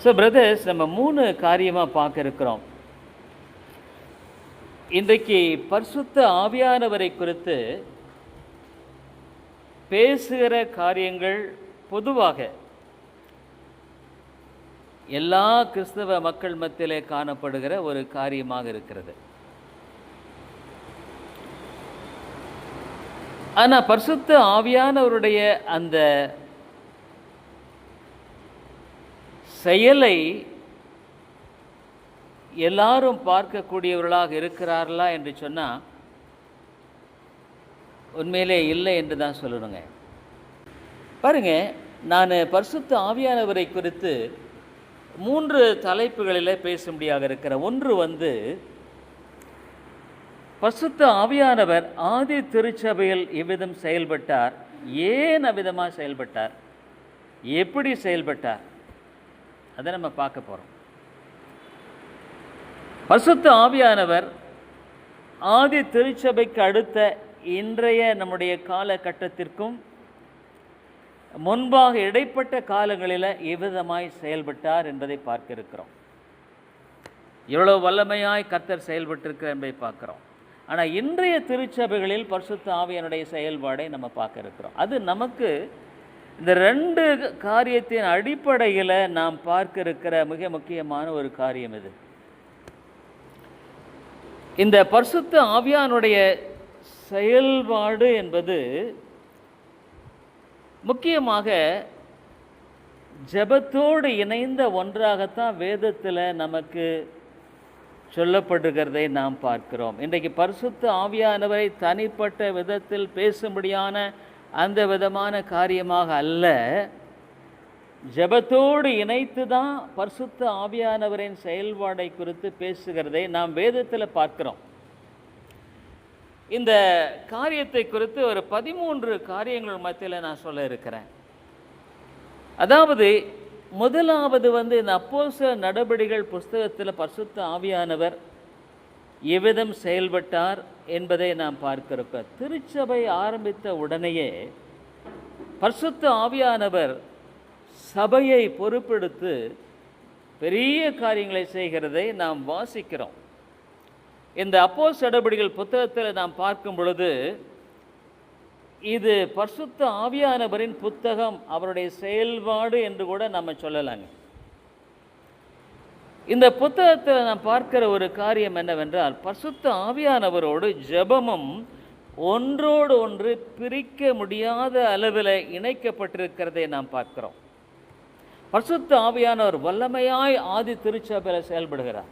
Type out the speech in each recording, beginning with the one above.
So brothers, நம்ம 3 காரியமாக பார்க்க இருக்கிறோம். இன்றைக்கு பரிசுத்த ஆவியானவரை குறித்து பேசுகிற காரியங்கள் பொதுவாக எல்லா கிறிஸ்தவ மக்கள் மத்தியிலே காணப்படுகிற ஒரு காரியமாக இருக்கிறது. ஆனால் பரிசுத்த ஆவியானவருடைய அந்த செயலை எல்லாரும் பார்க்கக்கூடியவர்களாக இருக்கிறார்களா என்று சொன்னால் உண்மையிலே இல்லை என்று தான் சொல்லணுங்க. பாருங்க, நான் பரிசுத்த ஆவியானவரை குறித்து 3 தலைப்புகளில் பேசும்படியாக இருக்கிற. ஒன்று பரிசுத்த ஆவியானவர் ஆதி திருச்சபையில் எவ்விதம் செயல்பட்டார், ஏன் அவ்விதமாக செயல்பட்டார், எப்படி செயல்பட்டார், அதை நம்ம பார்க்க போகிறோம். பரிசுத்த ஆவியானவர் ஆதி திருச்சபைக்கு அடுத்த இன்றைய நம்முடைய காலகட்டத்திற்கும் முன்பாக இடைப்பட்ட காலங்களில் எவ்விதமாய் செயல்பட்டார் என்பதை பார்க்க இருக்கிறோம். எவ்வளோ வல்லமையாய் கர்த்தர் செயல்பட்டிருக்கிறார் என்பதை பார்க்குறோம். ஆனால் இன்றைய திருச்சபைகளில் பரிசுத்த ஆவியானுடைய செயல்பாடை நம்ம பார்க்க இருக்கிறோம். அது நமக்கு இந்த 2 காரியத்தின் அடிப்படையில் நாம் பார்க்க இருக்கிற மிக முக்கியமான ஒரு காரியம் இது. இந்த பரிசுத்த ஆவியானுடைய செயல்பாடு என்பது முக்கியமாக ஜெபத்தோடு இணைந்த ஒன்றாகத்தான் வேதத்தில் நமக்கு சொல்லப்படுகிறதை நாம் பார்க்கிறோம். இன்றைக்கு பரிசுத்த ஆவியானவரை தனிப்பட்ட விதத்தில் பேசும்படியான அந்த விதமான காரியமாக அல்ல, ஜெபத்தோடு இணைத்து தான் பரிசுத்த ஆவியானவரின் செயல்பாடை குறித்து பேசுகிறதை நாம் வேதத்தில் பார்க்கிறோம். இந்த காரியத்தை குறித்து ஒரு 13 காரியங்கள் மத்தியில் நான் சொல்ல இருக்கிறேன். அதாவது முதலாவது இந்த அப்போஸ்தலர் நடபடிகள் புஸ்தகத்தில் பரிசுத்த ஆவியானவர் எவ்விதம் செயல்பட்டார் என்பதை நாம் பார்க்கிறோம். திருச்சபை ஆரம்பித்த உடனேயே பரிசுத்த ஆவியானவர் சபையை பொறுப்பெடுத்து பெரிய காரியங்களை செய்கிறதை நாம் வாசிக்கிறோம். இந்த அப்போஸ்தலர் நடபடிகள் புத்தகத்தில் நாம் பார்க்கும் பொழுது இது பரிசுத்த ஆவியானவரின் புத்தகம், அவருடைய செயல்பாடு என்று கூட நம்ம சொல்லலாங்க. இந்த புத்தகத்தில் நாம் பார்க்கிற ஒரு காரியம் என்னவென்றால், பரிசுத்த ஆவியானவரோடு ஜெபமும் ஒன்றோடு ஒன்று பிரிக்க முடியாத அளவில் இணைக்கப்பட்டிருக்கிறதை நாம் பார்க்கிறோம். பரிசுத்த ஆவியானவர் வல்லமையாய் ஆதி திருச்சபையில் செயல்படுகிறார்,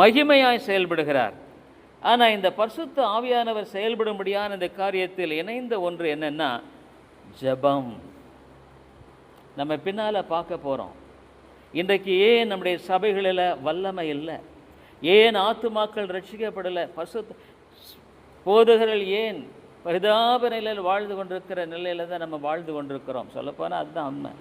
மகிமையாய் செயல்படுகிறார். ஆனால் இந்த பரிசுத்த ஆவியானவர் செயல்படும்படியான இந்த காரியத்தில் இணைந்த ஒன்று என்னென்னா ஜெபம். நம்ம பின்னால் பார்க்க போகிறோம். இன்றைக்கு ஏன் நம்முடைய சபைகளில் வல்லமை இல்லை, ஏன் ஆத்துமாக்கள் ரட்சிக்கப்படலை, பரிசுத்த போதகர்கள் ஏன் பரிதாப நிலையில் வாழ்ந்து கொண்டிருக்கிற நிலையில் தான் நம்ம வாழ்ந்து கொண்டிருக்கிறோம். சொல்லப்போனால் அதுதான் உண்மை.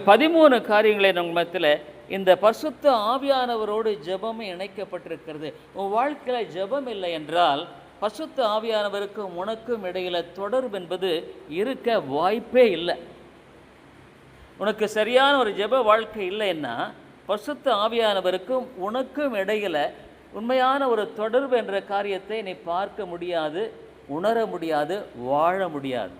13 காரியங்களை நம்ம மத்தியில் இந்த பரிசுத்த ஆவியானவரோடு ஜெபம் இணைக்கப்பட்டிருக்கிறது. உன் வாழ்க்கையில் ஜெபம் இல்லை என்றால் பரிசுத்த ஆவியானவருக்கும் உனக்கும் இடையில் தொடர்பு என்பது இருக்க வாய்ப்பே இல்லை. உனக்கு சரியான ஒரு ஜெப வாழ்க்கை இல்லைன்னா பரிசுத்த ஆவியானவருக்கும் உனக்கும் இடையில் உண்மையான ஒரு தொடர்பு என்ற காரியத்தை நீ பார்க்க முடியாது, உணர முடியாது, வாழ முடியாது.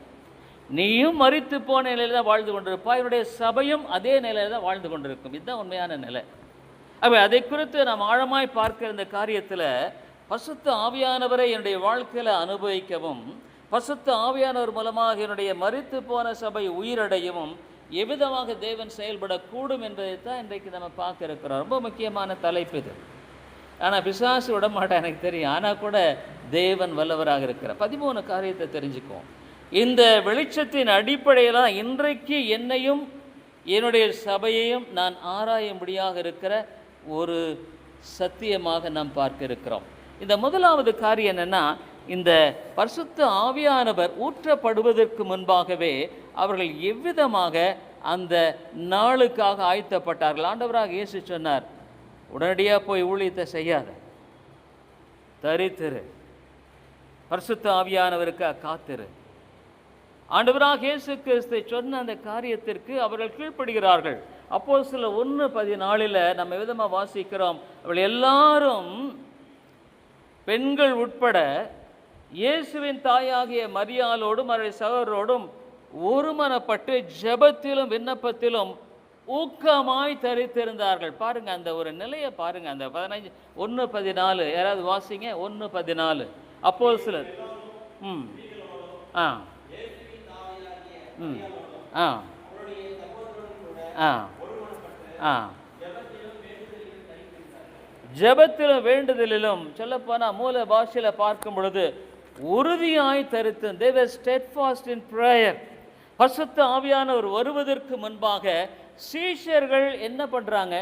நீயும் மரித்து போன நிலையில் தான் வாழ்ந்து கொண்டிருப்பாய், என்னுடைய சபையும் அதே நிலையில் தான் வாழ்ந்து கொண்டிருக்கும். இதுதான் உண்மையான நிலை. அதை குறித்து நாம் ஆழமாய் பார்க்கிற இந்த காரியத்தில் பரிசுத்த ஆவியானவரை என்னுடைய வாழ்க்கையில் அனுபவிக்கவும், பரிசுத்த ஆவியானவர் மூலமாக என்னுடைய மரித்து போன சபை உயிரடையவும் எவ்விதமாக தேவன் செயல்படக்கூடும் என்பதைத்தான் இன்றைக்கு நம்ம பார்க்க இருக்கிறோம். ரொம்ப முக்கியமான தலைப்பு இது. ஆனால் பிசாசு விட மாட்டேன், எனக்கு தெரியும். ஆனால் கூட தேவன் வல்லவராக இருக்கிறார். 13 காரியத்தை தெரிஞ்சுக்குவோம். இந்த வெளிச்சத்தின் அடிப்படையில் தான் இன்றைக்கு என்னையும் என்னுடைய சபையையும் நான் ஆராயும்படியாக இருக்கிற ஒரு சத்தியமாக நாம் பார்க்க இருக்கிறோம். இந்த முதலாவது காரியம் என்னென்னா, இந்த பரிசுத்த ஆவியானவர் ஊற்றப்படுவதற்கு முன்பாகவே அவர்கள் எவ்விதமாக அந்த நாளுக்காக ஆயத்தப்பட்டார்கள். ஆண்டவராக இயேசு சொன்னார், உடனடியாக போய் ஊழியத்தை செய்யாத, தரித்திரு, பரிசுத்த ஆவியானவருக்காக காத்திரு. ஆண்டவராக இயேசு கிறிஸ்து சொன்ன அந்த காரியத்திற்கு அவர்கள் கீழ்ப்படுகிறார்கள். அப்போஸ்தலர் 1:14 நம்ம விதமாக வாசிக்கிறோம், அவள் எல்லாரும் பெண்கள் உட்பட இயேசுவின் தாயாகிய மரியாளோடும் அவருடைய சகோதரோடும் ஒருமனப்பட்டு ஜெபத்திலும் விண்ணப்பத்திலும் ஊக்கமாய் தரித்திருந்தார்கள். பாருங்க அந்த ஒரு நிலையை பாருங்க. அந்த 1:14 யாராவது வாசிங்க. 1:14 அப்போஸ்தலர் ஆ ம் ஆ ஆ ஆ ஜெபத்திலும் வேண்டுதலிலும் சொல்லப்போனால் மூல பாஷையில் பார்க்கும் பொழுது உறுதியாய் தரித்து they were steadfast in prayer. பரிசுத்த ஆவியானவர் வருவதற்கு முன்பாக சீஷர்கள் என்ன பண்றாங்க?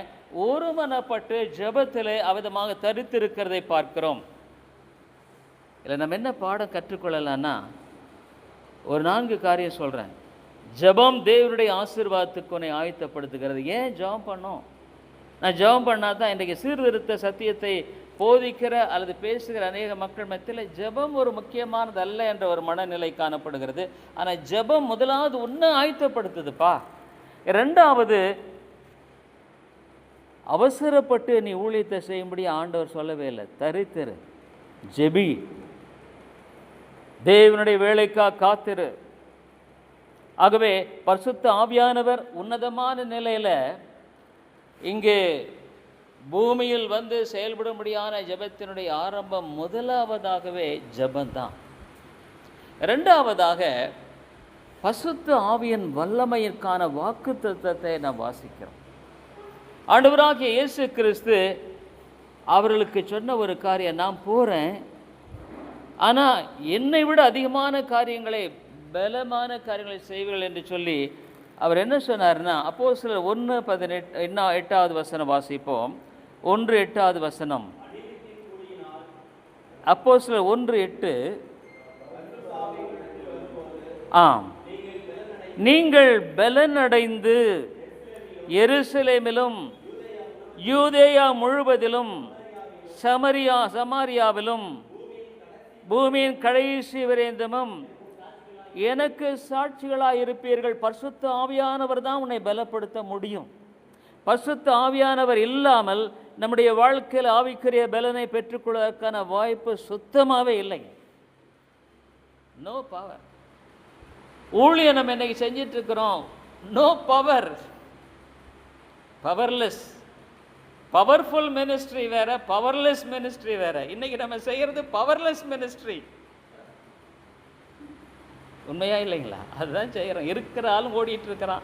ஒருமனப்பட்டு ஜெபத்திலே அவிதமாக தரித்திருக்கிறதை பார்க்கிறோம். இல்லை நம்ம என்ன பாடம் கற்றுக்கொள்ளலாம்னா ஒரு 4 காரியம் சொல்கிறேன். ஜெபம் தேவனுடைய ஆசீர்வாதத்துக்கு உன்னை ஆயத்தப்படுத்துகிறது. ஏன் ஜெபம் பண்ணோம்? நான் ஜெபம் பண்ணால் தான் இன்றைக்கு சீர்திருத்த சத்தியத்தை போதிக்கிற அல்லது பேசுகிற அநேக மக்கள் மத்தியில் ஜெபம் ஒரு முக்கியமானது அல்ல என்ற ஒரு மனநிலை காணப்படுகிறது. ஆனால் ஜெபம் முதலாவது ஒன்று ஆயத்தப்படுத்துதுப்பா. 2வது, அவசரப்பட்டு நீ ஊழியத்தை செய்யும்படி ஆண்டவர் சொல்லவே இல்லை. தரித்திரு, ஜெபி, தேவனுடைய வேலைக்காக காத்திரு. ஆகவே பரிசுத்த ஆவியானவர் உன்னதமான நிலையில் இங்கே பூமியில் வந்து செயல்படும்படியான ஜெபத்தினுடைய ஆரம்பம் முதலாவதாகவே ஜெபந்தான். 2வதாக பரிசுத்த ஆவியின் வல்லமையிற்கான வாக்குத்தத்தத்தை நாம் வாசிக்கிறோம். ஆண்டவராகிய இயேசு கிறிஸ்து அவர்களுக்கு சொன்ன ஒரு காரியம், நான் போகிறேன், ஆனால் என்னை விட அதிகமான காரியங்களை, பலமான காரியங்களை செய்வீர்கள் என்று சொல்லி அவர் என்ன சொன்னார்னா, அப்போஸ்தலர் 1:8 வசனம் வாசிப்போம். 1:8 அப்போஸ்தலர் 1:8 ஆம், நீங்கள் பலனடைந்து எருசலேமிலும் யூதேயா முழுவதிலும் சமாரியாவிலும் பூமியின் கடைசி வரைந்தமும் எனக்கு சாட்சிகளாக இருப்பீர்கள். பரிசுத்த ஆவியானவர் தான் உன்னை பலப்படுத்த முடியும். பரிசுத்த ஆவியானவர் இல்லாமல் நம்முடைய வாழ்க்கையில் ஆவிக்குரிய பலனை பெற்றுக்கொள்வதற்கான வாய்ப்பு சுத்தமாகவே இல்லை. No power. ஊழியம் நம்ம இன்னைக்கு செஞ்சிட்டு இருக்கிறோம், no power, powerless. Powerful ministry வேற, பவர்லெஸ் மினிஸ்ட்ரி வேற. இன்னைக்கு நம்ம செய்யறது பவர்லெஸ் மினிஸ்ட்ரி. உண்மையா இல்லைங்களா? அதுதான் செய்கிறோம். இருக்கிற ஆளும் ஓடிட்டு இருக்கிறான்,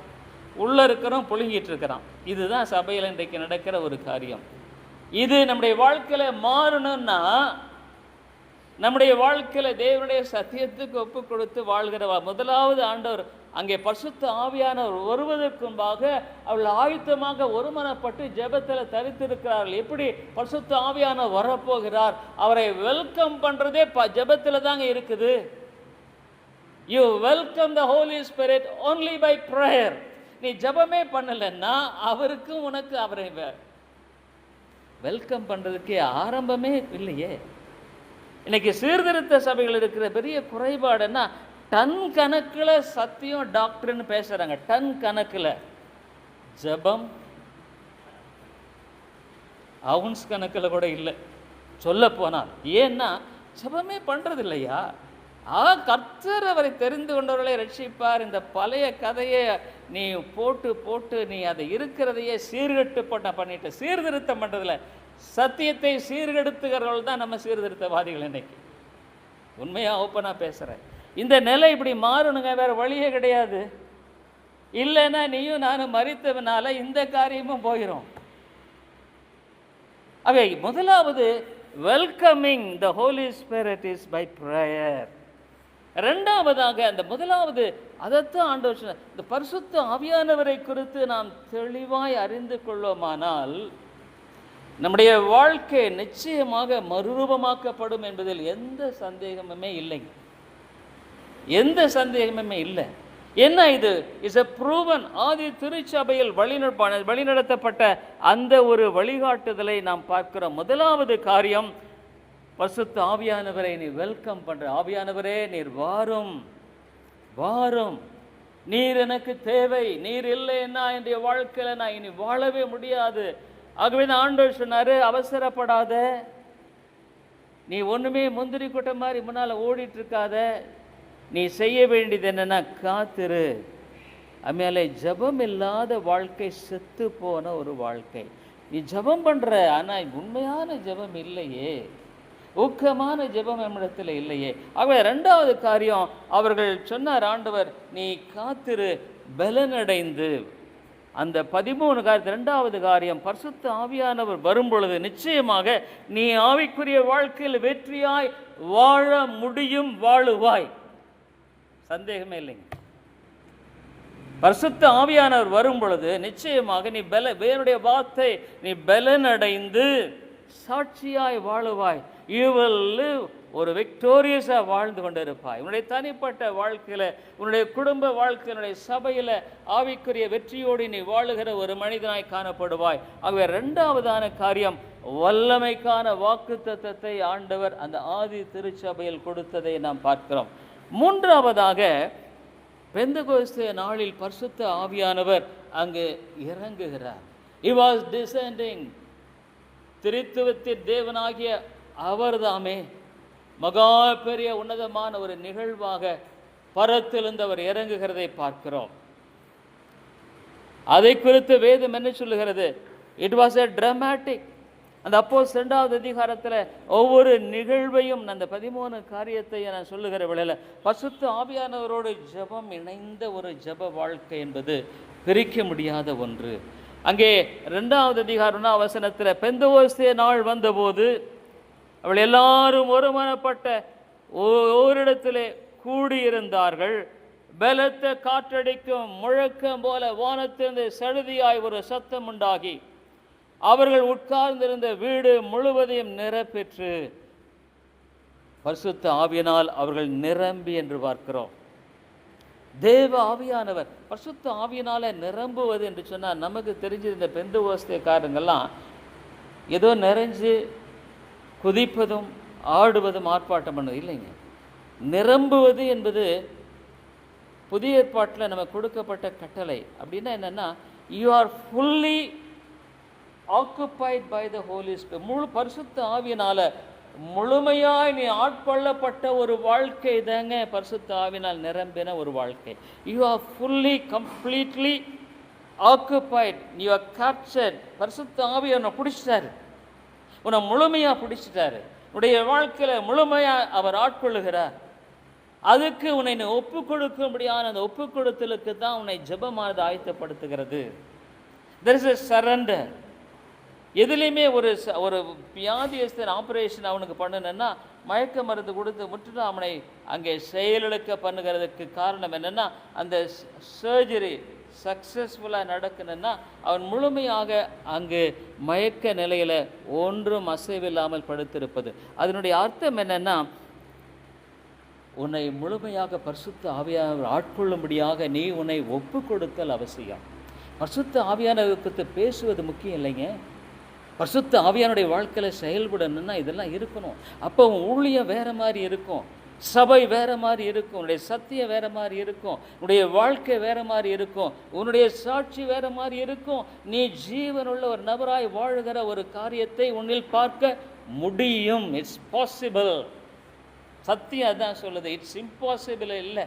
உள்ளே இருக்கிறோம் புழுங்கிட்டு இருக்கிறான். இதுதான் சபையில் இன்றைக்கு நடக்கிற ஒரு காரியம். இது நம்முடைய வாழ்க்கையில் மாறணும்னா நம்முடைய வாழ்க்கையில் தேவனுடைய சத்தியத்துக்கு ஒப்பு கொடுத்து வாழ்கிறவா. முதலாவது ஆண்டவர் அங்கே பரிசுத்த ஆவியானவர் வருவதற்கு முன்பாக அவள் ஆயுத்தமாக ஒருமனப்பட்டு ஜெபத்தில் தரித்திருக்கிறார்கள். எப்படி பரிசுத்த ஆவியானவர் வரப்போகிறார், அவரை வெல்கம் பண்ணுறதே ஜெபத்தில் தாங்க இருக்குது. You welcome the Holy Spirit only by prayer. நீ ஜெபமே பண்ணலைன்னா அவருக்கும் உனக்கு அவரை வெல்கம் பண்ணுறதுக்கே ஆரம்பமே இல்லையே. இன்னைக்கு சீர்திருத்த சபைகள் இருக்கிற பெரிய குறைபாடுன்னா டன் கணக்கில் சத்தியம் டாக்டர்னு பேசுகிறாங்க. டன் கணக்கில் ஜெபம் அவுன்ஸ் கணக்கில் கூட இல்லை சொல்ல போனால். ஏன்னா ஜெபமே பண்ணுறது இல்லையா? கர்த்தர் அவரை தெரிந்து கொண்டவர்களை ரட்சிப்பார். இந்த பழைய கதையை நீ போட்டு போட்டு நீ அதை இருக்கிறதையே சீர்கெட்டு பண்ணிட்டு சீர்திருத்தம் பண்ணுறதில்ல. சத்தியத்தை சீர்கெடுத்துகிறவர்கள் தான் நம்ம சீர்திருத்தவாதிகள். இன்னைக்கு உண்மையாக ஓப்பனாக பேசுகிறேன். இந்த நிலை இப்படி மாறணுங்க, வேறு வழியே கிடையாது. இல்லைன்னா நீயும் நானும் மரித்தவனால இந்த காரியமும் போயிடும். அவை முதலாவது welcoming the Holi Spirit is by prayer. 2வதாக அந்த முதலாவது அதைத்தான் ஆண்டவர் சொன்னார். இந்த பரிசுத்த ஆவியானவரை குறித்து நாம் தெளிவாய் அறிந்து கொள்வோமானால் நம்முடைய வாழ்க்கை நிச்சயமாக மறுரூபமாக்கப்படும் என்பதில் எந்த சந்தேகமுமே இல்லை, எந்த சந்தேகமுமே இல்லை. என்ன இது இஸ் எ ப்ரூவன். ஆதி திருச்சபையில் வழிநடத்தப்பட்ட அந்த ஒரு வழிகாட்டுதலை நாம் பார்க்கிறோம். முதலாவது காரியம், பரிசுத்த ஆவியானவரை நீ வெல்கம் பண்ற. ஆவியானவரே நீர் வாரும் வாரும். நீர் எனக்கு தேவை, நீர் இல்லைன்னா என்னுடைய வாழ்க்கையில் நான் இனி வாழவே முடியாது. ஆகவே தான் ஆண்டவர் சொன்னார், அவசரப்படாத, நீ ஒன்றுமே முந்திரி கொட்டை மாதிரி முன்னால் ஓடிட்டு இருக்காத, நீ செய்ய வேண்டியது என்னென்னா காத்திரு. அதுமாதிரி ஜபம் இல்லாத வாழ்க்கை செத்து போன ஒரு வாழ்க்கை. நீ ஜபம் பண்ணுற, ஆனால் உண்மையான ஜபம் இல்லையே, ஊக்கமான ஜெபம் நம்மிடத்தில் இல்லையே. ஆகவே ரெண்டாவது காரியம் அவர்கள் சொன்னார் ஆண்டவர், நீ காத்திரு, பலனடைந்து. அந்த 13 காரியத்தில் ரெண்டாவது காரியம், பரிசுத்த ஆவியானவர் வரும் பொழுது நிச்சயமாக நீ ஆவிக்குரிய வாழ்க்கையில் வெற்றியாய் வாழ முடியும், வாழுவாய், சந்தேகமே இல்லைங்க. பரிசுத்த ஆவியானவர் வரும் பொழுது நிச்சயமாக நீ வேறுடைய வார்த்தை, நீ பலனடைந்து சாட்சியாய் வாழுவாய். You will live, ஒரு விக்டோரியஸாக வாழ்ந்து கொண்டு இருப்பாய். உன்னுடைய தனிப்பட்ட வாழ்க்கையில், உன்னுடைய குடும்ப வாழ்க்கையினுடைய சபையில் ஆவிக்குரிய வெற்றியோடு நீ வாழுகிற ஒரு மனிதனாய் காணப்படுவாய். ஆகவே ரெண்டாவதான காரியம், வல்லமைக்கான வாக்குத்தத்தத்தை ஆண்டவர் அந்த ஆதி திருச்சபையில் கொடுத்ததை நாம் பார்க்கிறோம். மூன்றாவதாக, பெந்தெகோஸ்தே நாளில் பரிசுத்த ஆவியானவர் அங்கு இறங்குகிறார். He was descending. திரித்துவத்தின் தேவனாகிய அவர்தாமே மகா பெரிய உன்னதமான ஒரு நிகழ்வாக பரத்திலிருந்து அவர் இறங்குகிறதை பார்க்கிறோம். அதை குறித்து வேதம் என்ன சொல்லுகிறது? It was a dramatic. அந்த அப்போஸ்தலர் 2வது அதிகாரத்தில் ஒவ்வொரு நிகழ்வையும், அந்த 13 காரியத்தை நான் சொல்லுகிற வேளையில் பரிசுத்த ஆவியானவரோடு ஜெபம் இணைந்த ஒரு ஜெப வாழ்க்கை என்பது பிரிக்க முடியாத ஒன்று. அங்கே 2வது அதிகாரம் வசனத்தில், பெந்தெகோஸ்தே நாள் வந்தபோது அவள் எல்லாரும் ஒருமனப்பட்ட ஓரிடத்திலே கூடியிருந்தார்கள். பலத்த காற்றடிக்கும் முழக்கம் போல வானத்திலிருந்து சடுதியாய் ஒரு சத்தம் உண்டாகி அவர்கள் உட்கார்ந்திருந்த வீடு முழுவதையும் நிரப்பெற்று பரிசுத்த ஆவியினால் அவர்கள் நிரம்பி என்று பார்க்கிறோம். தேவ ஆவியானவர் பரிசுத்த ஆவியினால நிரம்புவது என்று சொன்னால், நமக்கு தெரிஞ்சிருந்த பெந்தெகோஸ்தேக்காரங்கெல்லாம் ஏதோ நிறைஞ்சு குதிப்பதும் ஆடுவதும் ஆர்ப்பாட்டம் பண்ணுவது இல்லைங்க. நிரம்புவது என்பது புதிய ஏற்பாட்டில் நமக்கு கொடுக்கப்பட்ட கட்டளை. அப்படின்னா என்னென்னா, you are fully occupied by the Holi spirit. முழு பரிசுத்த ஆவியினால முழுமையாய் நீ ஆட்கொள்ளப்பட்ட ஒரு வாழ்க்கை தாங்க பரிசுத்த ஆவியினால் நிரம்பின ஒரு வாழ்க்கை. You are fully completely occupied, you are captured. பரிசுத்த ஆவியை உன்னை பிடிச்சிட்டாரு, உன்னை முழுமையாக பிடிச்சிட்டாரு. உன்னுடைய வாழ்க்கையில் முழுமையாக அவர் ஆட்கொள்ளுகிறார். அதுக்கு உன்னை ஒப்பு கொடுக்கும்படியான அந்த ஒப்பு கொடுத்தலுக்கு தான் உன்னை ஜெபமானது ஆயத்தப்படுத்துகிறது. there is a surrender. எதுலேயுமே ஒரு வியாதியஸ்தன் ஆப்ரேஷன் அவனுக்கு பண்ணணுன்னா மயக்க மருந்து கொடுத்து முற்றிலும் அவனை அங்கே செயலிழக்க பண்ணுகிறதுக்கு காரணம் என்னென்னா, அந்த சர்ஜரி சக்ஸஸ்ஃபுல்லாக நடக்கணுன்னா அவன் முழுமையாக அங்கு மயக்க நிலையில் ஒன்றும் அசைவில்லாமல் படுத்திருப்பது. அதனுடைய அர்த்தம் என்னென்னா, உன்னை முழுமையாக பரிசுத்த ஆவியானவர் ஆட்கொள்ளும்படியாக நீ உன்னை ஒப்பு கொடுத்தல் அவசியம். பரிசுத்த ஆவியானவருக்கு பேசுவது முக்கியம் இல்லைங்க. பரிசுத்த ஆவியானுடைய வாழ்க்கையில் செயல்படணும்னா இதெல்லாம் இருக்கணும். அப்போ உன் ஊழியம் வேறு மாதிரி இருக்கும், சபை வேறு மாதிரி இருக்கும், உன்னுடைய சத்தியம் வேறு மாதிரி இருக்கும், உன்னுடைய வாழ்க்கை வேறு மாதிரி இருக்கும், உன்னுடைய சாட்சி வேறு மாதிரி இருக்கும். நீ ஜீவனுள்ள ஒரு நபராய் வாழுகிற ஒரு காரியத்தை உன்னில் பார்க்க முடியும். It's possible. சத்தியம் அதான் சொல்லுது, இட்ஸ் இம்பாசிபிள் இல்லை.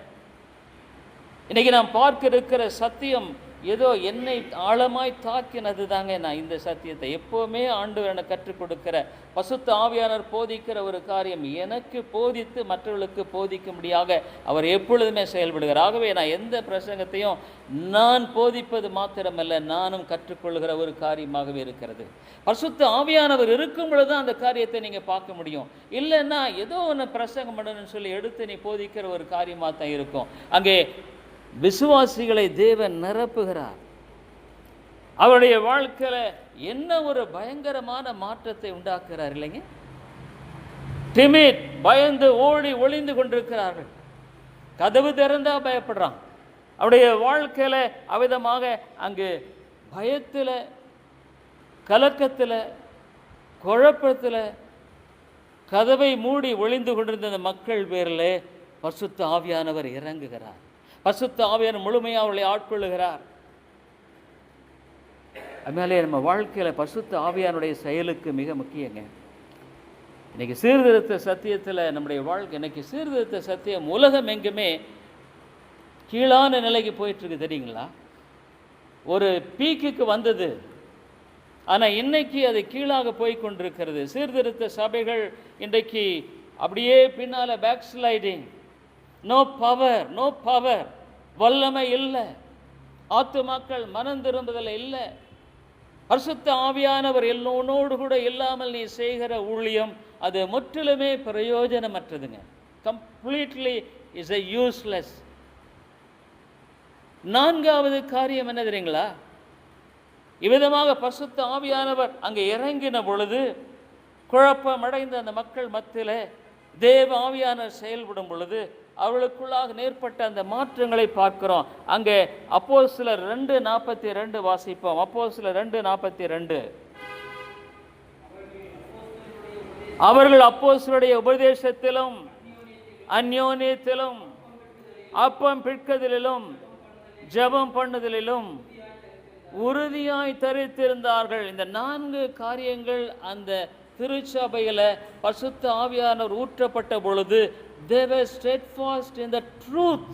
இன்றைக்கி நாம் பார்க்க இருக்கிற சத்தியம் ஏதோ என்னை ஆழமாய் தாக்கினது தாங்க. நான் இந்த சத்தியத்தை எப்போவுமே ஆண்டவர் எனக்கு கற்றுக் கொடுக்கிற, பரிசுத்த ஆவியானவர் போதிக்கிற ஒரு காரியம், எனக்கு போதித்து மற்றவர்களுக்கு போதிக்கும்படியாக அவர் எப்பொழுதுமே செயல்படுகிறார். ஆகவே நான் எந்த பிரசங்கத்தையும் நான் போதிப்பது மாத்திரமல்ல, நானும் கற்றுக்கொள்கிற ஒரு காரியமாகவே இருக்கிறது. பரிசுத்த ஆவியானவர் இருக்கும் பொழுது தான் அந்த காரியத்தை நீங்கள் பார்க்க முடியும். இல்லைன்னா ஏதோ ஒன்று பிரசங்கம் பண்ணணும்னு சொல்லி எடுத்து நீ போதிக்கிற ஒரு காரியமாக தான் இருக்கும். அங்கே விசுவாசிகளை தேவன் நிரப்புகிறார். அவருடைய வாழ்க்கையில் என்ன ஒரு பயங்கரமான மாற்றத்தை உண்டாக்குறார் இல்லைங்க. டிமிட், பயந்து ஓடி ஒளிந்து கொண்டிருக்கிறார்கள். கதவு திறந்தா பயப்படுறான். அவருடைய வாழ்க்கையில் அவ்விதமாக அங்கு பயத்தில், கலக்கத்தில், குழப்பத்தில் கதவை மூடி ஒளிந்து கொண்டிருந்த மக்கள் பேரில் பரிசுத்த ஆவியானவர் இறங்குகிறார். பரிசுத்த ஆவியானவர் முழுமையாக அவர்களை ஆட்கொள்ளுகிறார். அதனாலே நம்ம வாழ்க்கையில் பரிசுத்த ஆவியானுடைய செயலுக்கு மிக முக்கியங்க. இன்னைக்கு சீர்திருத்த சத்தியத்தில் நம்முடைய வாழ்க்கை, இன்னைக்கு சீர்திருத்த சத்தியம் உலகம் எங்குமே கீழான நிலைக்கு போயிட்டுருக்கு தெரியுங்களா? ஒரு பீக்குக்கு வந்தது, ஆனால் இன்னைக்கு அது கீழாக போய் கொண்டிருக்கிறது. சீர்திருத்த சபைகள் இன்றைக்கு அப்படியே பின்னால் பேக் ஸ்லைடிங். நோ பவர், வல்லமை இல்லை, ஆத்துமாக்கள் மனம் திரும்புதல் இல்லை. பரிசுத்த ஆவியானவர் எல்லோனோடு கூட இல்லாமல் நீ செய்கிற ஊழியம் அது முற்றிலுமே பிரயோஜனமற்றதுங்க. Completely is a useless. நான்காவது காரியம் என்ன தெரியுங்களா? இவ்விதமாக பரிசுத்த ஆவியானவர் அங்கே இறங்கின பொழுது குழப்பமடைந்த அந்த மக்கள் மத்தியிலே தேவ ஆவியானவர் செயல்படும் பொழுது அவர்களுக்குள்ளாக நேர்பட்ட அந்த மாற்றங்களை பார்க்கிறோம். அங்கே அப்போஸ்தலர் 2:42 வாசிப்போம். அப்போஸ்தலர் 2:42. அவர்கள் அப்போஸ்தலருடைய உபதேசத்திலும் அந்யோன்யத்திலும் அப்பம் பிற்கதிலும் ஜெபம் பண்ணுதலிலும் உறுதியாய் தரித்திருந்தார்கள். இந்த 4 காரியங்கள் அந்த திருச்சபையில் பரிசுத்த ஆவியானவர் ஊற்றப்பட்ட பொழுது they were steadfast in the truth.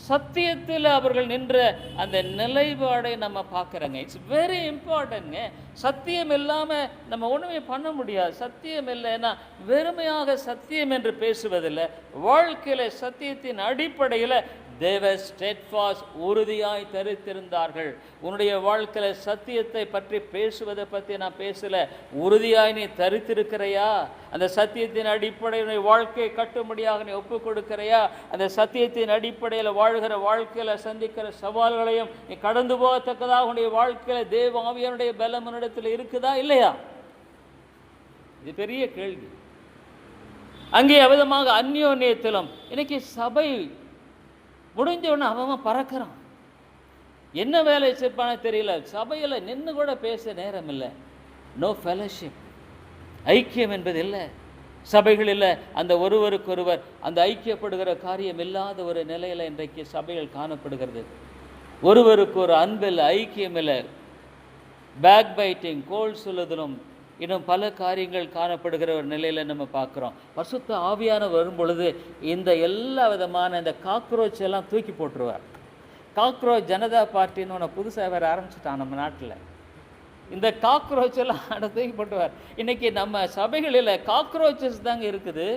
சத்தியத்தில் அவர்கள் நின்ற அந்த நிலைப்பாடை நம்ம பார்க்குறோங்க. It's very இம்பார்ட்டன்ட்ங்க. சத்தியம் இல்லாமல் நம்ம ஒன்றுமே பண்ண முடியாது. சத்தியம் இல்லைன்னா வெறுமையாக சத்தியம் என்று பேசுவதில்லை. வாழ்க்கையில் சத்தியத்தின் அடிப்படையில் they were steadfast, உறுதியாய் தரித்திருந்தார்கள். உன்னுடைய வாழ்க்கையில் சத்தியத்தை பற்றி பேசுவதை பற்றி நான் பேசலை. உறுதியாய் நீ தரித்திருக்கிறையா? அந்த சத்தியத்தின் அடிப்படையில் வாழ்க்கையை கட்டும்படியாக நீ ஒப்பு கொடுக்கிறையா? அந்த சத்தியத்தின் அடிப்படையில் வாழ்கிற வாழ்க்கையில் சந்திக்கிற சவால்களையும் நீ கடந்து போகத்தக்கதாக உன்னுடைய வாழ்க்கையில் தேவ ஆவியானுடைய பலம் உன்னிடத்தில் இருக்குதா இல்லையா? இது பெரிய கேள்வி. அங்கே அவிதமாக அந்யோன்யத்திலும் இன்னைக்கு சபை முடிஞ்ச உடனே அவன் பறக்கிறான். என்ன வேலை செய்ப்பானே தெரியல. சபையில் நின்று கூட பேச நேரம் இல்லை. நோ ஃபெலோஷிப், ஐக்கியம் என்பது இல்லை. சபைகளில் அந்த ஒருவருக்கொருவர் அந்த ஐக்கியப்படுகிற காரியம் இல்லாத ஒரு நிலையில் இன்றைக்கு சபைகள் காணப்படுகிறது. ஒருவருக்கு ஒரு அன்பில் ஐக்கியம் இல்லை. பேக் பைட்டிங், கோல் சொல்லுதலும் இன்னும் பல காரியங்கள் காணப்படுகிற ஒரு நிலையில் நம்ம பார்க்குறோம். பரிசுத்த ஆவியானவர் வரும் பொழுது இந்த எல்லா விதமான இந்த காக்ரோச் எல்லாம் தூக்கி போட்டுருவார். காக்ரோச் ஜனதா பார்ட்டின்னு ஒன்று புதுசாக வேறு ஆரம்பிச்சுட்டான் நம்ம நாட்டில். இந்த காக்ரோச் எல்லாம் தூக்கி போட்டுருவார். இன்றைக்கி நம்ம சபைகளில் காக்ரோச்சஸ் தாங்க இருக்குது.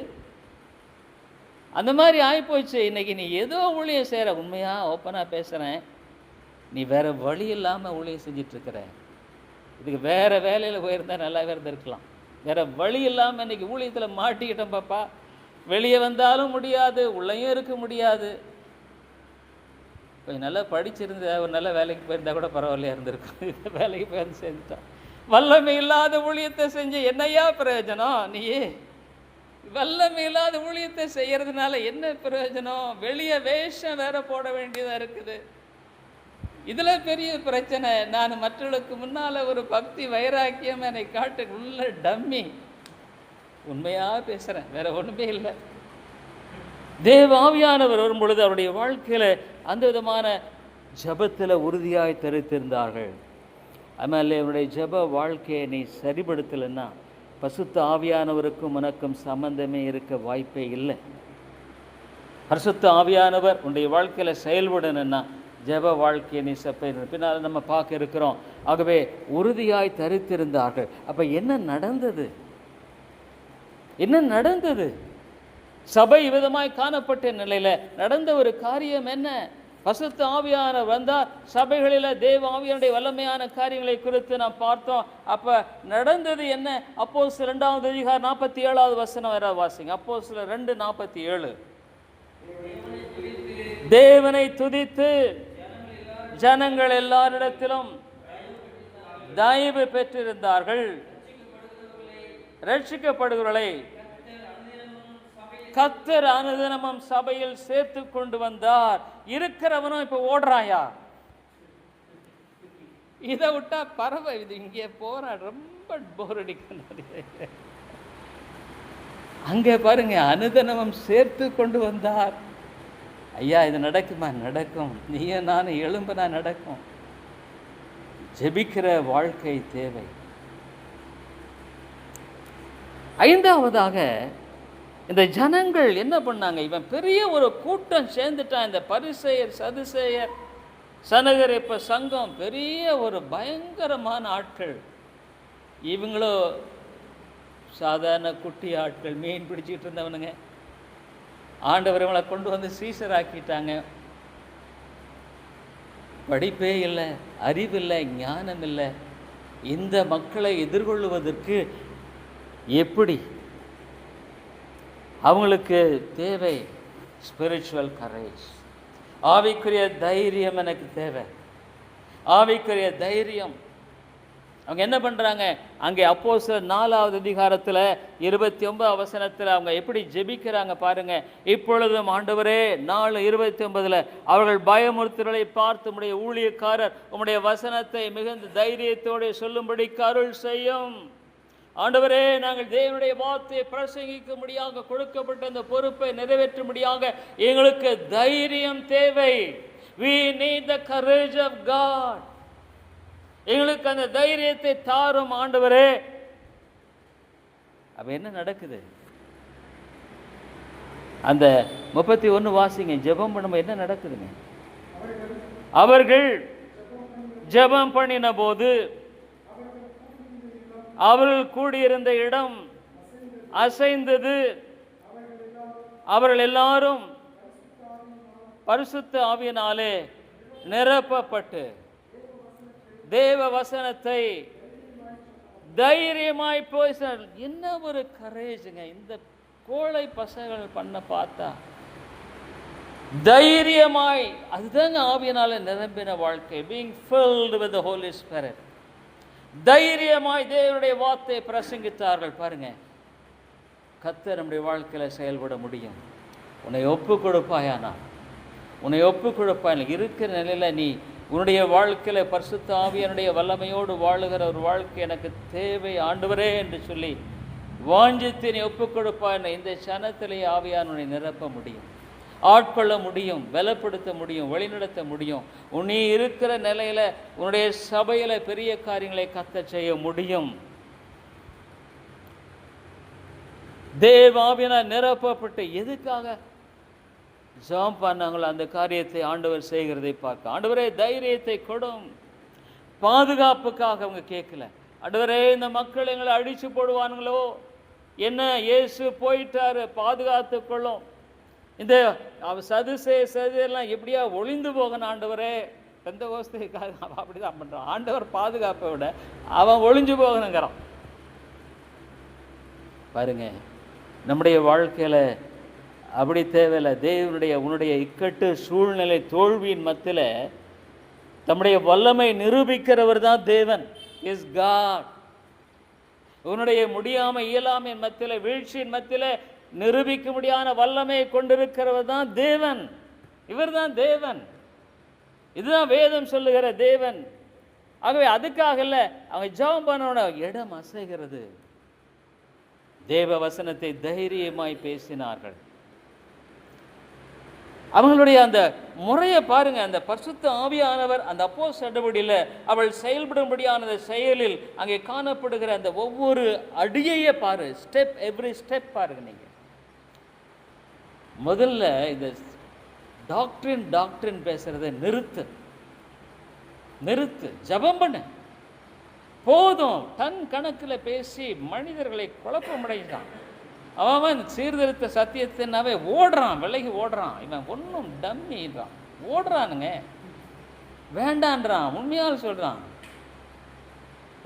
அந்த மாதிரி ஆகிப்போச்சு. இன்றைக்கி நீ ஏதோ ஊழியம் செய்கிற, உண்மையாக ஓப்பனாக பேசுகிறேன், நீ வேறு வழி இல்லாமல் ஊழியம் செஞ்சிட்ருக்கிற. இதுக்கு வேறு வேலையில் போயிருந்தால் நல்லாவே இருந்திருக்கலாம். வேறு வழி இல்லாமல் இன்றைக்கி ஊழியத்தில் மாட்டிக்கிட்டோம் பாப்பா. வெளியே வந்தாலும் முடியாது, உள்ளேயும் இருக்க முடியாது. கொஞ்சம் நல்லா படிச்சிருந்த ஒரு நல்ல வேலைக்கு போயிருந்தால் கூட பரவாயில்லையா இருந்திருக்கும். இந்த வேலைக்கு போயிருந்து செஞ்சுட்டான். வல்லமை இல்லாத ஊழியத்தை செஞ்சு என்னையா பிரயோஜனம்? நீயே வல்லமை இல்லாத ஊழியத்தை செய்கிறதுனால என்ன பிரயோஜனம்? வெளியே வேஷம் வேற போட வேண்டியதாக இருக்குது. இதில் பெரிய பிரச்சனை. நான் மற்றவர்களுக்கு முன்னால் ஒரு பக்தி வைராக்கியம் என்னை காட்டு உள்ள டம்மி. உண்மையாக பேசுகிறேன், வேற ஒன்றுமே இல்லை. தேவ ஆவியானவர் வரும் பொழுது அவருடைய வாழ்க்கையில் அந்த விதமான ஜபத்தில் உறுதியாய் தரித்திருந்தார்கள். அதனால அவருடைய ஜப வாழ்க்கையை நீ சரிபடுத்தலைன்னா பரிசுத்த ஆவியானவருக்கும் உனக்கும் சம்பந்தமே இருக்க வாய்ப்பே இல்லை. பரிசுத்த ஆவியானவர் உன்னுடைய வாழ்க்கையில் செயல்படணுன்னா ஜப வாழ்க்கையை நீ பின்னால் நம்ம பார்க்க இருக்கிறோம். ஆகவே உறுதியாய் தரித்திருந்தார்கள். அப்போ என்ன நடந்தது? என்ன நடந்தது? சபை விதமாய் காணப்பட்ட நிலையில் நடந்த ஒரு காரியம் என்ன? பரிசுத்த ஆவியானவர் வந்தார். சபைகளில் தேவ ஆவியானுடைய வல்லமையான காரியங்களை குறித்து நாம் பார்த்தோம். அப்போ நடந்தது என்ன? அப்போஸ்தலர் 2ஆம் அதிகாரம் 47ஆவது வசனம் வரை வாசிங்க. அப்போஸ்தலர் 2:47. தேவனை துதித்து ஜனங்கள் எல்லாரிடத்திலும் தயவு பெற்றிருந்தார்கள். ரட்சிக்கப்படுகிறவர்களை கர்த்தர் அனுதினமும் சபையில் சேர்த்து கொண்டு வந்தார். இருக்கிறவனும் இப்ப ஓடுறாயா? இதை விட்டா பறவை இது இங்கே போற ரொம்ப போர் அடிக்கிறது. அங்கே பாருங்க, அனுதினமும் சேர்த்து கொண்டு வந்தார். ஐயா இது நடக்குமா? நடக்கும். நீயும் நானும் எழும்புனா நடக்கும். ஜெபிக்கிற வாழ்க்கை தேவை. ஐந்தாவதாக இந்த ஜனங்கள் என்ன பண்ணாங்க? இவன் பெரிய ஒரு கூட்டம் சேர்ந்துட்டான். இந்த பரிசேயர், சதுசேயர், சனகரிப்ப சங்கம், பெரிய ஒரு பயங்கரமான ஆட்கள். இவங்களோ சாதாரண குட்டி ஆட்கள், மீன் பிடிச்சிட்டு இருந்தவனுங்க. ஆண்டவர் இவங்களை கொண்டு வந்து சீசர் ஆக்கிட்டாங்க. படிப்பே இல்லை, அறிவில்லை, ஞானம் இல்லை. இந்த மக்களை எதிர்கொள்வதற்கு எப்படி? அவங்களுக்கு தேவை ஸ்பிரிச்சுவல் கரேஜ். ஆவிக்குரிய தைரியம் எனக்கு தேவை. ஆவிக்குரிய தைரியம். அவங்க என்ன பண்ணுறாங்க? அங்கே அப்போஸ்தலர் 4வது அதிகாரத்தில் 29 வசனத்தில் அவங்க எப்படி ஜெபிக்கிறாங்க பாருங்க. இப்பொழுதும் ஆண்டவரே 4:29 அவர்கள் பயமுறுத்தலை பார்த்து உம்முடைய ஊழியக்காரர் உம்முடைய வசனத்தை மிகுந்த தைரியத்தோடு சொல்லும்படிக்கு அருள் செய்யும். ஆண்டவரே, நாங்கள் தேவனுடைய வார்த்தையை பிரசங்கிக்கும்படியாக கொடுக்கப்பட்ட அந்த பொறுப்பை நிறைவேற்றும்படியாக எங்களுக்கு தைரியம் தேவை. We need the courage of God. எங்களுக்கு அந்த தைரியத்தை தாரும் ஆண்டவரே. அப்ப என்ன நடக்குது? அந்த 31 வாசிங்க. ஜெபம் பண்ணும்போது என்ன நடக்குதுங்க? அவர்கள் ஜெபம் பண்ணின போது அவர்கள் கூடியிருந்த இடம் அசைந்தது. அவர்கள் எல்லாரும் பரிசுத்த ஆவியினாலே நிரப்பப்பட்டு தேவ வசனத்தை தைரியமாய் பேசினார். என்ன ஒரு கரேஜுங்க இந்த கோழை பசங்கள் பண்ண பார்த்தா. தைரியமாய், அதுதாங்க ஆவியினால நிரம்பின வாழ்க்கை. being filled with the Holy Spirit. தைரியமாய் தேவனுடைய வார்த்தையை பிரசங்கித்தார்கள். பாருங்க, கர்த்தர் நம்முடைய வாழ்க்கையில் செயல்பட முடியும். உன்னை ஒப்பு கொடுப்பாயானா, உன்னை ஒப்பு கொடுப்பாய். இருக்கிற நிலையில் நீ உன்னுடைய வாழ்க்கையில் பரிசுத்த ஆவியானுடைய வல்லமையோடு வாழுகிற ஒரு வாழ்க்கை எனக்கு தேவை ஆண்டவரே என்று சொல்லி வாஞ்சித்து நீ ஒப்பு கொடுப்பாய். இந்த சனத்திலேயே ஆவியானுடைய நிரப்ப முடியும், ஆட்கொள்ள முடியும், பலப்படுத்த முடியும், வழிநடத்த முடியும். நீ இருக்கிற நிலையில் உன்னுடைய சபையில் பெரிய காரியங்களை கர்த்தர் செய்ய முடியும். தேவ ஆவியினால் நிரப்பப்பட்டு எதுக்காக ஜெபம் பண்ணாங்களோ அந்த காரியத்தை ஆண்டவர் செய்கிறதை பார்க்க. ஆண்டவரே தைரியத்தை கொடும். பாதுகாப்புக்காக அவங்க கேட்கல. ஆண்டவரே இந்த மக்கள் எங்களை அடிச்சு போடுவானுங்களோ, என்ன இயேசு போயிட்டாரு, பாதுகாத்து கொள்ளும். இந்த சதுசேயெல்லாம் எப்படியா ஒளிந்து போகணும் ஆண்டவரே. பெந்தகோஸ்தேக்காக அப்படிதான் பண்றான். ஆண்டவர் பாதுகாப்பை விட அவன் ஒளிஞ்சு போகணுங்கிறான். பாருங்க, நம்முடைய வாழ்க்கையில அப்படி தேவையில்லை. தேவனுடைய உன்னுடைய இக்கட்டு சூழ்நிலை தோல்வியின் மத்தியில் தம்முடைய வல்லமை நிரூபிக்கிறவர் தான் தேவன். Is God. உன்னுடைய முடியாமை இயலாமையின் மத்தியில், வீழ்ச்சியின் மத்தியில் நிரூபிக்க முடியாத வல்லமையை கொண்டிருக்கிறவர் தான் தேவன். இவர் தான் தேவன். இதுதான் வேதம் சொல்லுகிற தேவன். ஆகவே அதுக்காக இல்லை, அவங்க ஜெபம் பண்ணோட இடம் அசைகிறது. தேவ வசனத்தை தைரியமாய் பேசினார்கள். அவங்களுடைய அந்த முறையை பாருங்க. அந்த பரிசுத்த ஆவியானவர் அந்த அப்போஸ்தலர் நடவடிக்கையில் அவள் செயல்படும்படியான செயலில் அங்கே காணப்படுகிற அந்த ஒவ்வொரு அடியையே பாரு. ஸ்டெப், எவ்ரி ஸ்டெப் பாருங்க. நீங்க முதல்ல இந்த டாக்டரின் பேசுறதை நிறுத்து. ஜெபம் பண்ண போதும். டன் கணக்கில் பேசி மனிதர்களை குழப்பமடைந்தான். அவன் சீர்திருத்த சத்தியத்தினாவே ஓடுறான், விலகி ஓடுறான். இவன் ஒன்றும் டம்மின்றான், ஓடுறானுங்க, வேண்டான்றான், உண்மையால் சொல்கிறான்.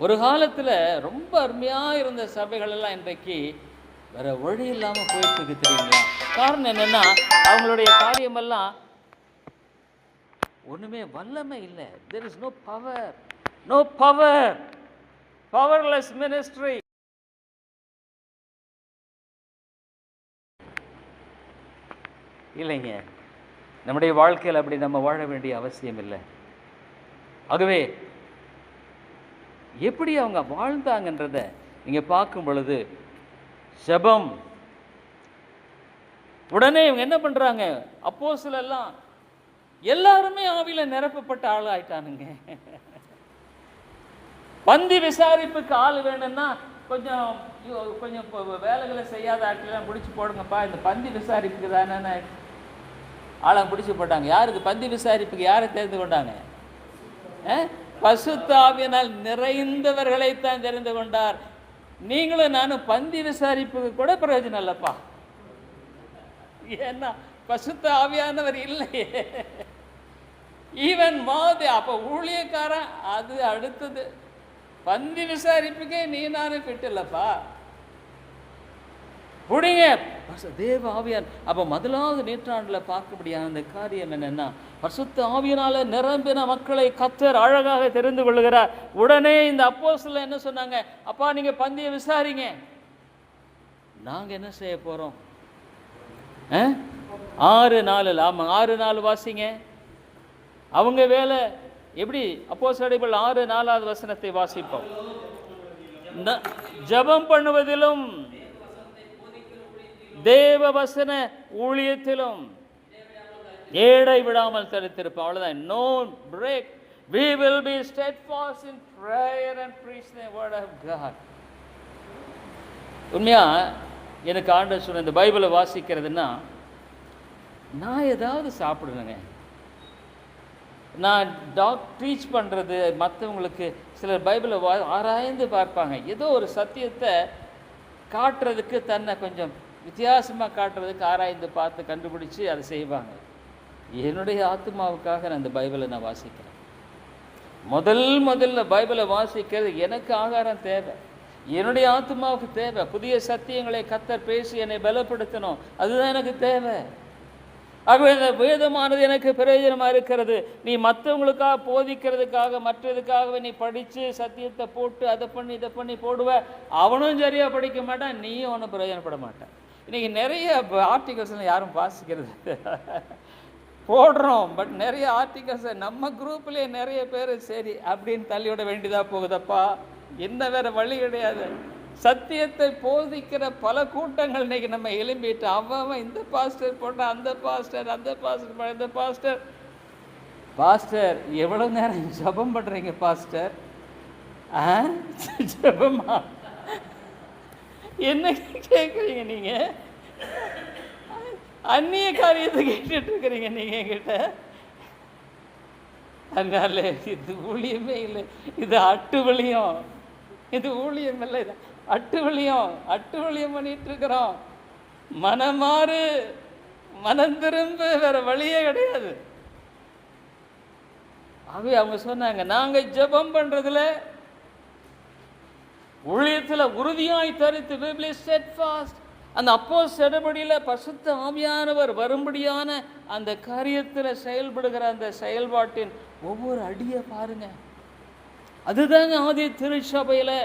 ஒரு காலத்தில் ரொம்ப அருமையாக இருந்த சபைகள் எல்லாம் இன்றைக்கு வேற வழி இல்லாமல் போயிட்டு இருக்கு, தெரியுங்களா? காரணம் என்னன்னா, அவங்களுடைய காரியமெல்லாம் ஒன்றுமே வல்லமை இல்லை. there is no power, powerless ministry. இல்லைங்க, நம்முடைய வாழ்க்கையில் அப்படி நம்ம வாழ வேண்டிய அவசியம் இல்லை. ஆகவே எப்படி அவங்க வாழ்ந்தாங்கன்றத நீங்கள் பார்க்கும் பொழுது, ஜெபம் உடனே இவங்க என்ன பண்றாங்க, அப்போஸ்தலர் எல்லாருமே ஆவியில நிரப்பப்பட்ட ஆள் ஆயிட்டானுங்க. பந்தி விசாரிப்புக்கு ஆள் வேணும்னா கொஞ்சம் வேலைகளை செய்யாத ஆட்களெல்லாம் பிடிச்சி போடுங்கப்பா, இந்த பந்தி விசாரிப்புக்கு தானே ஆளை பிடிச்சி போட்டாங்க. யாருக்கு பந்தி விசாரிப்புக்கு யாரை தெரிந்து கொண்டாங்க? பரிசுத்த ஆவியினால் நிறைந்தவர்களைத்தான் தெரிந்து கொண்டார். நீங்களும் நானும் பந்தி விசாரிப்புக்கு கூட பிரயோஜனம் இல்லப்பா. ஏன்னா பரிசுத்த ஆவியானவர் இல்லையே. ஈவன் மாதிரி அப்ப ஊழியக்காரன் அது அடுத்தது. பந்தி விசாரிப்புக்கே நீ நானும் ஃபிட் இல்லப்பா. புடிங்க தேவ ஆவியான். அப்ப முதலாவது நூற்றாண்டுல பார்க்கக்கூடியான அந்த காரியம் என்னன்னா, பரிசுத்த ஆவியினால நிரம்பின மக்களை கர்த்தர் அழகாக தெரிந்து கொள்ளுகிறார். உடனே இந்த அப்போஸ்தலர் என்ன சொன்னாங்க, அப்பா நீங்க பந்தியை விசாரிங்க, நாங்க என்ன செய்ய போறோம்? 6:4 ஆமா 6:4 வாசிங்க. அவங்க வேலை எப்படி? அப்போஸ்தலர்கள் 6:4 வசனத்தை வாசிப்போம். ஜெபம் பண்ணுவதிலும் தேவ வசன ஊழியத்திலும் ஏடை விடாமல் தடுத்திருப்போம். அவ்வளவுதான். No break. We will be steadfast in prayer and preach the word of God. உண்மையா எனக்கு ஆண்டவர் சொன்ன இந்த பைபிளை வாசிக்கிறதுன்னா, நான் ஏதாவது சாப்பிடுவேங்க. நான் டீச் பண்ணுறது மற்றவங்களுக்கு சிலர் பைபிளை ஆராய்ந்து பார்ப்பாங்க. ஏதோ ஒரு சத்தியத்தை காட்டுறதுக்கு, தன்னை கொஞ்சம் வித்தியாசமாக காட்டுறதுக்கு ஆராய்ந்து பார்த்து கண்டுபிடிச்சி அதை செய்வாங்க. என்னுடைய ஆத்மாவுக்காக நான் இந்த பைபிளை நான் வாசிக்கிறேன். முதல்ல பைபிளை வாசிக்கிறது எனக்கு ஆகாரம் தேவை, என்னுடைய ஆத்மாவுக்கு தேவை. புதிய சத்தியங்களை கர்த்தர் பேசி என்னை பலப்படுத்தணும், அதுதான் எனக்கு தேவை. ஆகவே இந்த வேதமானது எனக்கு பிரயோஜனமாக இருக்கிறது. நீ மற்றவங்களுக்காக போதிக்கிறதுக்காக மற்றதுக்காகவே நீ படித்து சத்தியத்தை போட்டு அதை பண்ணி இதை பண்ணி போடுவ, அவனும் சரியாக படிக்க மாட்டான், நீயும் ஒன்றும் பிரயோஜனப்பட மாட்டான். இன்றைக்கி நிறைய ஆர்டிகல்ஸ்லாம் யாரும் வாசிக்கிறது போடுறோம், பட் நிறைய ஆர்டிகல்ஸை நம்ம குரூப்லேயே நிறைய பேர் சரி அப்படின்னு தள்ளிவிட வேண்டியதாக போகுதப்பா. என்ன வேறு வழி கிடையாது. சத்தியத்தை போதிக்கிற பல கூட்டங்கள் இன்னைக்கு நம்ம எழும்பிட்டு, அவன் இந்த பாஸ்டர் போட்டால் அந்த பாஸ்டர், அந்த பாஸ்டர், இந்த பாஸ்டர். பாஸ்டர் எவ்வளோ நேரம் ஜெபம் பண்ணுறீங்க பாஸ்டர்? ஜெபமா? என்ன கேட்குறீங்க நீங்கள்? அந்நிய காரியத்தை கேட்டுட்டு இருக்கிறீங்க நீங்கள் என்கிட்ட. அதனால இது ஊழியமே இல்லை, இது அட்டுவழியம். இது ஊழியம் இல்லை, இது அட்டுவழியம் பண்ணிட்டு இருக்கிறோம். மனமாறு, மனம் திரும்ப, வேற வழியே கிடையாது. ஆகவே அவங்க சொன்னாங்க, நாங்க ஜெபம் பண்றதுல ஊழியத்துல உறுதியாய் தரித்து அந்த அப்போஸ்தலர்களில் பரிசுத்த ஆவியானவர் வரும்படியான அந்த காரியத்தில் செயல்படுகிற அந்த செயல்பாட்டின் ஒவ்வொரு அடியை பாருங்க. அதுதாங்க ஆதி திருச்சபையில்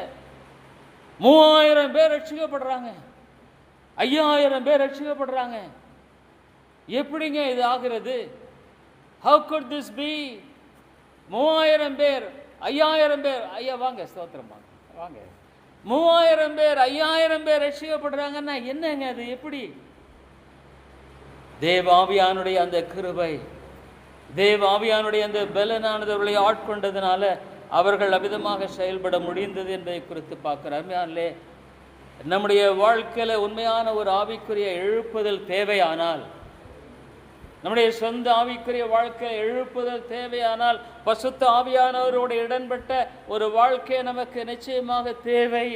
3000 பேர் ரட்சிக்கப்படுறாங்க, 5000 பேர் ரட்சிக்கப்படுறாங்க. எப்படிங்க இது ஆகிறது? How could this be? 3000 பேர் 5000 பேர், ஐயா வாங்க ஸ்தோத்திரம் வாங்க, 3000 பேர் 5000 பேர் ரட்சிக்கப்படுறாங்கன்னா என்னங்க அது? எப்படி? தேவாவியானுடைய அந்த கிருபை, தேவாவியானுடைய அந்த பலனானவர்களை ஆட்கொண்டதுனால அவர்கள் அவிதமாக செயல்பட முடிந்தது என்பதை குறித்து பார்க்கிறார். நம்முடைய வாழ்க்கையில உண்மையான ஒரு ஆவிக்குரிய எழுப்புதல் தேவையானால், நம்முடைய சொந்த ஆவிக்குரிய வாழ்க்கை எழுப்புதல் தேவையானால், பரிசுத்த ஆவியானவரோடு இடன்பட்ட ஒரு வாழ்க்கை நமக்கு நிச்சயமாக தேவை.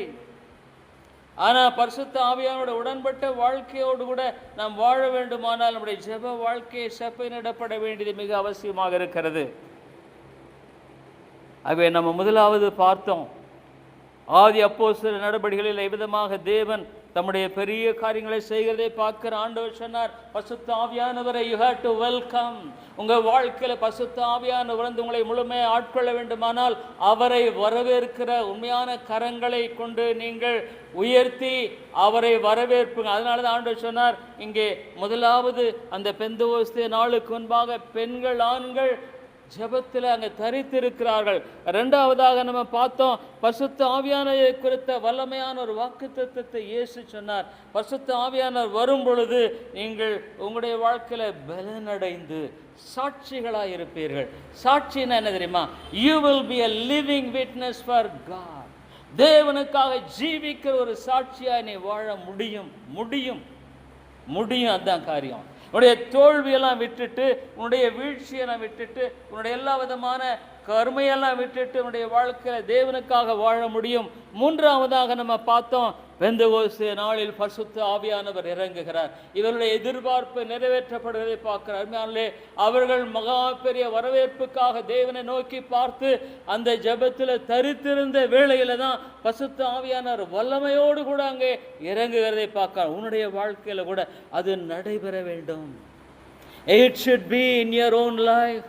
ஆனால் பரிசுத்த ஆவியானோட உடன்பட்ட வாழ்க்கையோடு கூட நாம் வாழ வேண்டுமானால் நம்முடைய ஜெப வாழ்க்கையை செப்பனிடப்பட வேண்டியது மிக அவசியமாக இருக்கிறது. ஆகவே நம்ம முதலாவது பார்த்தோம், ஆதி அப்போஸ்தலர் நடபடிகளில் எவ்விதமாக தேவன் தம்முடைய பெரிய காரியங்களை செய்கிறதை பார்க்கிற ஆண்டவர் சொன்னார், பரிசுத்த ஆவியானவரை யூ ஹேவ் டு வெல்கம். உங்கள் வாழ்க்கையில் பரிசுத்த ஆவியானவர் வந்து உங்களை முழுமையாக ஆட்கொள்ள வேண்டுமானால் அவரை வரவேற்கிற உண்மையான கரங்களை கொண்டு நீங்கள் உயர்த்தி அவரை வரவேற்புங்க. அதனால தான் ஆண்டவர் சொன்னார், இங்கே முதலாவது அந்த பெந்தெகோஸ்தே நாளுக்கு முன்பாக பெண்கள் ஆண்கள் ஜெபத்தில் அங்கே தரித்திருக்கிறார்கள். இரண்டாவதாக நம்ம பார்த்தோம், பரிசுத்த ஆவியானவரை குறித்த வல்லமையான ஒரு வாக்குத்தத்தத்தை இயேசு சொன்னார். பரிசுத்த ஆவியானவர் வரும் பொழுது நீங்கள் உங்களுடைய வாழ்க்கையில பலனடைந்து சாட்சிகளாக இருப்பீர்கள். சாட்சின்னா என்ன தெரியுமா? You will be a living witness for God. தேவனுக்காக ஜீவிக்கிற ஒரு சாட்சியாய் நீ வாழ முடியும். அதுதான் காரியம். உன்னுடைய தோல்வியெல்லாம் விட்டுட்டு, உன்னுடைய வீழ்ச்சியெல்லாம் விட்டுட்டு, உன்னுடைய எல்லா விதமான கருமையெல்லாம் விட்டுட்டு உன்னுடைய வாழ்க்கையில தேவனுக்காக வாழ முடியும். மூன்றாவதாக நம்ம பார்த்தோம், பெந்தகோஸ்தே நாளில் பரிசுத்த ஆவியானவர் இறங்குகிறார். இவருடைய எதிர்பார்ப்பு நிறைவேற்றப்படுவதை பார்க்கிறார். அவர்கள் மகா பெரிய வரவேற்புக்காக தேவனை நோக்கி பார்த்து அந்த ஜெபத்தில் தரித்திருந்த வேளையில தான் பரிசுத்த ஆவியானவர் வல்லமையோடு கூட அங்கே இறங்குகிறதை பார்க்கிறார். உன்னுடைய வாழ்க்கையில கூட அது நடைபெற வேண்டும். It should be in your own life.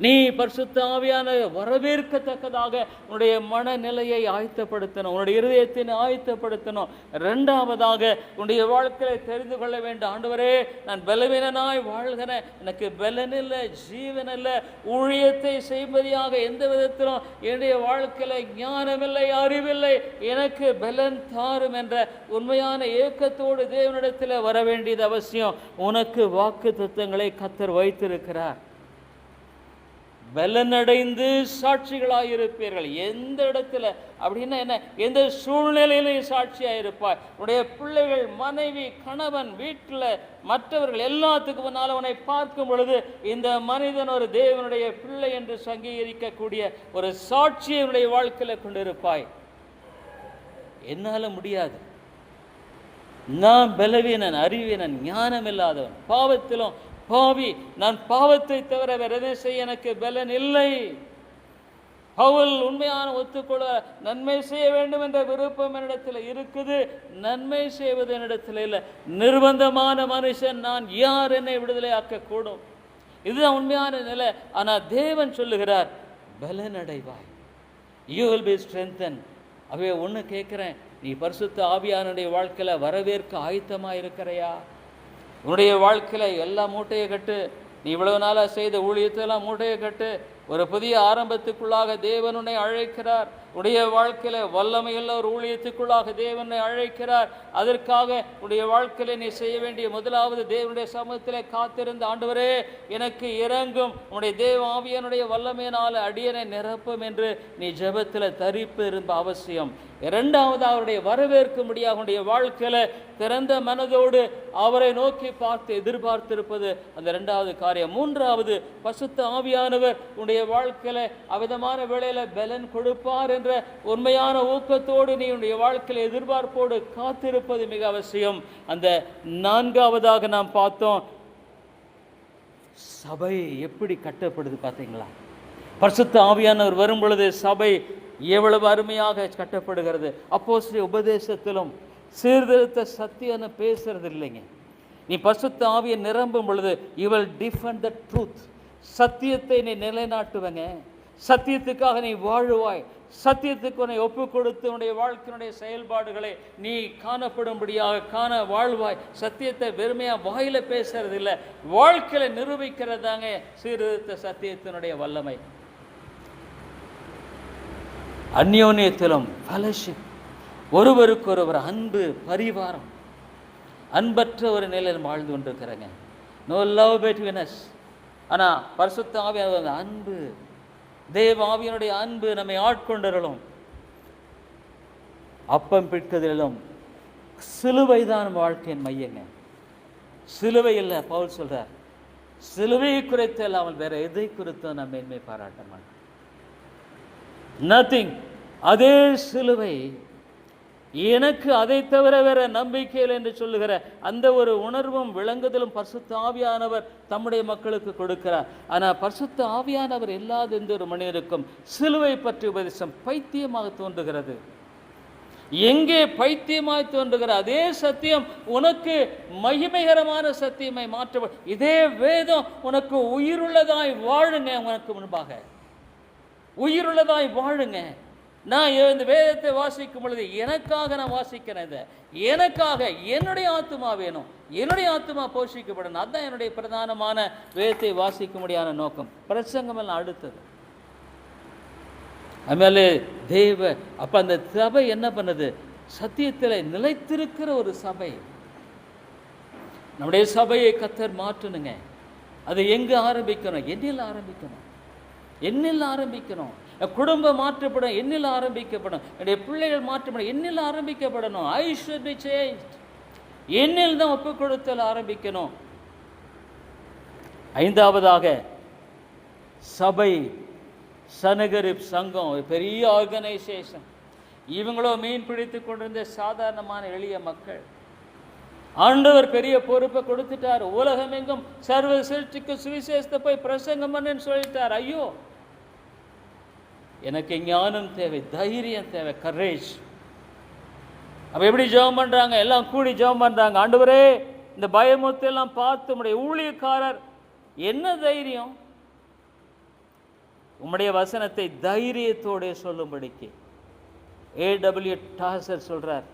நீ பரிசுத்த ஆவியானவரை வரவேற்கத்தக்கதாக உன்னுடைய மனநிலையை ஆயத்தப்படுத்தணும், உன்னுடைய இருதயத்தை ஆயத்தப்படுத்தணும். இரண்டாவதாக உன்னுடைய வாழ்க்கையை தெரிந்து கொள்ள வேண்டும். ஆண்டவரே, நான் பலவீனனாய் வாழ்கிறேன், எனக்கு பலன் இல்லை, ஜீவன் இல்லை, ஊழியத்தை செய்வதாக எந்த விதத்திலும் என்னுடைய வாழ்க்கையில ஞானமில்லை, அறிவில்லை, எனக்கு பலன் தாரும் என்ற உண்மையான ஏக்கத்தோடு தேவனிடத்தில் வர வேண்டியது அவசியம். உனக்கு வாக்கு தத்தங்களை கர்த்தர் வைத்திருக்கிறார். பலனடைந்து சாட்சிகளாயிருப்பீர்கள். எந்த இடத்துல அப்படின்னா என்ன? எந்த சூழ்நிலையிலையும் சாட்சியாயிருப்பாய். உன்னுடைய பிள்ளைகள், மனைவி, கணவன், வீட்டில் மற்றவர்கள் எல்லாத்துக்கும் முன்னால் உன்னை பார்க்கும் பொழுது இந்த மனிதன் ஒரு தேவனுடைய பிள்ளை என்று அங்கீகரிக்கக்கூடிய ஒரு சாட்சியை உன்னுடைய வாழ்க்கையில் கொண்டிருப்பாய். என்னால் முடியாது, நான் பலவீனன், அறிவீனன், ஞானம் இல்லாதவன், பாவத்திலும் பாவி, நான் பாவத்தை தவிர வேற எதை செய்ய எனக்கு பலன் இல்லை. பவுல் உண்மையான ஒத்துக்கொள்ள நன்மை செய்ய வேண்டும் என்ற விருப்பம் என்னிடத்தில் இருக்குது, நன்மை செய்வது என்னிடத்தில் இல்லை. நிர்பந்தமான மனுஷன் நான், யார் என்னை விடுதலை ஆக்கக்கூடும்? இதுதான் உண்மையான நிலை. ஆனால் தேவன் சொல்லுகிறார், பலன் அடைவாய், you will be strengthened. அவே ஒன்று கேட்குறேன், நீ பரிசுத்த ஆவியானுடைய வாழ்க்கையில் வரவேற்க ஆயத்தமாக இருக்கிறையா? உன்னுடைய வாழ்க்கையில் எல்லா மூட்டையை கட்டு, நீ இவ்வளவு நாளாக செய்த ஊழியத்தெல்லாம் மூட்டையை கட்டு. ஒரு புதிய ஆரம்பத்துக்குள்ளாக தேவன் உன்னை அழைக்கிறார். உடைய வாழ்க்கையில வல்லமையுள்ள ஒரு ஊழியத்துக்குள்ளாக தேவனை அழைக்கிறார். அதற்காக உடைய வாழ்க்கையில நீ செய்ய வேண்டிய முதலாவது, தேவனுடைய சமூகத்திலே காத்திருந்த, ஆண்டவரே எனக்கு இறங்கும், உன்னுடைய தேவ ஆவியானுடைய வல்லமையினால் அடியனை நிரப்பும் என்று நீ ஜெபத்தில் தரிப்பு இருந்த அவசியம். இரண்டாவது, அவருடைய வரவேற்க முடியாத உன்னுடைய வாழ்க்கையில திறந்த மனதோடு அவரை நோக்கி பார்த்து எதிர்பார்த்திருப்பது அந்த இரண்டாவது காரியம். மூன்றாவது, பரிசுத்த ஆவியானவர் உன்னுடைய வாழ்க்கையில அவிதமான வேளையில பலன் கொடுப்பார் என்ற உண்மையான ஊக்கத்தோடு நீ உன்னுடைய வாழ்க்கையில எதிர்பார்ப்போடு காத்திருப்பது மிக அவசியம். அந்த நான்காவதாக நாம் பார்த்தோம், சபை எப்படி கட்டப்படுது பார்த்தீங்களா? பரிசுத்த ஆவியானவர் வரும் பொழுது சபை எவ்வளவு அருமையாக கட்டப்படுகிறது. அப்போஸ்தலர் உபதேசத்திலும் சீர்திருத்த சத்தியன்னு பேசுறது இல்லைங்க. நீ பரிசுத்த ஆவியை நிரம்பும் பொழுது you will defend the truth. சத்தியத்தை நீ நிலைநாட்டுவங்க, சத்தியத்துக்காக நீ வாழுவாய், சத்தியத்துக்கு உன்னை ஒப்பு கொடுத்து உன்னுடைய வாழ்க்கையினுடைய செயல்பாடுகளை நீ காணப்படும்படியாக வாழ்வாய். சத்தியத்தை வெறுமையா வாயில பேசுறது இல்லை, வாழ்க்கையில நிரூபிக்கிறதாங்க சீர்திருத்த சத்தியத்தினுடைய வல்லமை. அந்யோன்யத்திலும் ஃபெலோஷிப், ஒருவருக்கொருவர் அன்பு, பரிவாரம், அன்பற்ற ஒரு நிலையில் வாழ்ந்து கொண்டிருக்கிறேங்க. No love between us. ஆனால் பரிசுத்த ஆவியானவர் அன்பு, தேவ ஆவியினுடைய அன்பு நம்மை ஆட்கொண்டறலும். அப்பம் பிற்கதிலும் சிலுவை தான் வாழ்க்கையின் மையங்க. சிலுவை இல்லை, பவுல் சொல்றார், சிலுவையை குறித்து இல்லாமல் வேற எதை குறித்தும் நம்ம மேன்மை பாராட்ட மாட்டோம். நத்திங். அதே சிலுவை எனக்கு அதை தவிர வேற நம்பிக்கையில் என்று சொல்லுகிற அந்த ஒரு உணர்வும் விளங்குதலும் பரிசுத்த ஆவியானவர் தம்முடைய மக்களுக்கு கொடுக்கிறார். ஆனால் பரிசுத்த ஆவியானவர் இல்லாத எந்த ஒரு மனிதருக்கும் சிலுவை பற்றி உபதேசம் பைத்தியமாக தோன்றுகிறது. எங்கே பைத்தியமாய் தோன்றுகிற அதே சத்தியம் உனக்கு மகிமைகரமான சத்தியமாய் மாற்ற, இதே வேதம் உனக்கு உயிருள்ளதாய் வாழுங்க. உனக்கு முன்பாக உயிருள்ளதாய் வாழுங்க. நான் இந்த வேதத்தை வாசிக்கும் பொழுது எனக்காக நான் வாசிக்கிறேன். இதை எனக்காக என்னுடைய ஆத்துமா வேணும், என்னுடைய ஆத்துமா போஷிக்கப்படணும். அதுதான் என்னுடைய பிரதானமான வேதத்தை வாசிக்க முடியாத நோக்கம். பிரசங்கம் எல்லாம் அடுத்தது. அதுமாதிரி தெய்வ அப்போ அந்த சபை என்ன பண்ணுது? சத்தியத்தில் நிலைத்திருக்கிற ஒரு சபை. நம்முடைய சபையை கர்த்தர் மாற்றணுங்க. அது எங்கே ஆரம்பிக்கணும்? என்னில் ஆரம்பிக்கணும். என்னில் ஆரம்பிக்கணும். குடும்பம் மாற்றப்படும், என்னில் ஆரம்பிக்கப்படும். என்னுடைய பிள்ளைகள் மாற்றப்படும், என்னில் ஆரம்பிக்கப்படணும். I should be changed. என்னில் தான் ஒப்பு கொடுத்தல் ஆரம்பிக்கணும். ஐந்தாவதாக சபை, சனகரிப் சங்கம், பெரிய ஆர்கனைசேஷன். இவங்களோ மீன் பிடித்து கொண்டிருந்த சாதாரணமான எளிய மக்கள். ஆண்டவர் பெரிய பொறுப்பை கொடுத்துட்டார். உலகம் எங்கும் சர்வ சிருஷ்டிக்கு சுவிசேஷத்தை போய் பிரசங்கம் பண்ணுன்னு சொல்லிட்டார். ஐயோ, எனக்கு ஞானம் தேவை, தைரியம் தேவை, கரேஜ். அப்போ எப்படி ஜெபம் பண்ணுறாங்க? எல்லாம் கூடி ஜெபம் பண்ணுறாங்க. ஆண்டவரே, இந்த பயமுத்தெல்லாம் பார்த்து உம்முடைய ஊழியக்காரர் என்ன தைரியம், உம்முடைய வசனத்தை தைரியத்தோடு சொல்லும்படிக்கு. A.W. டாசர் சொல்கிறார்,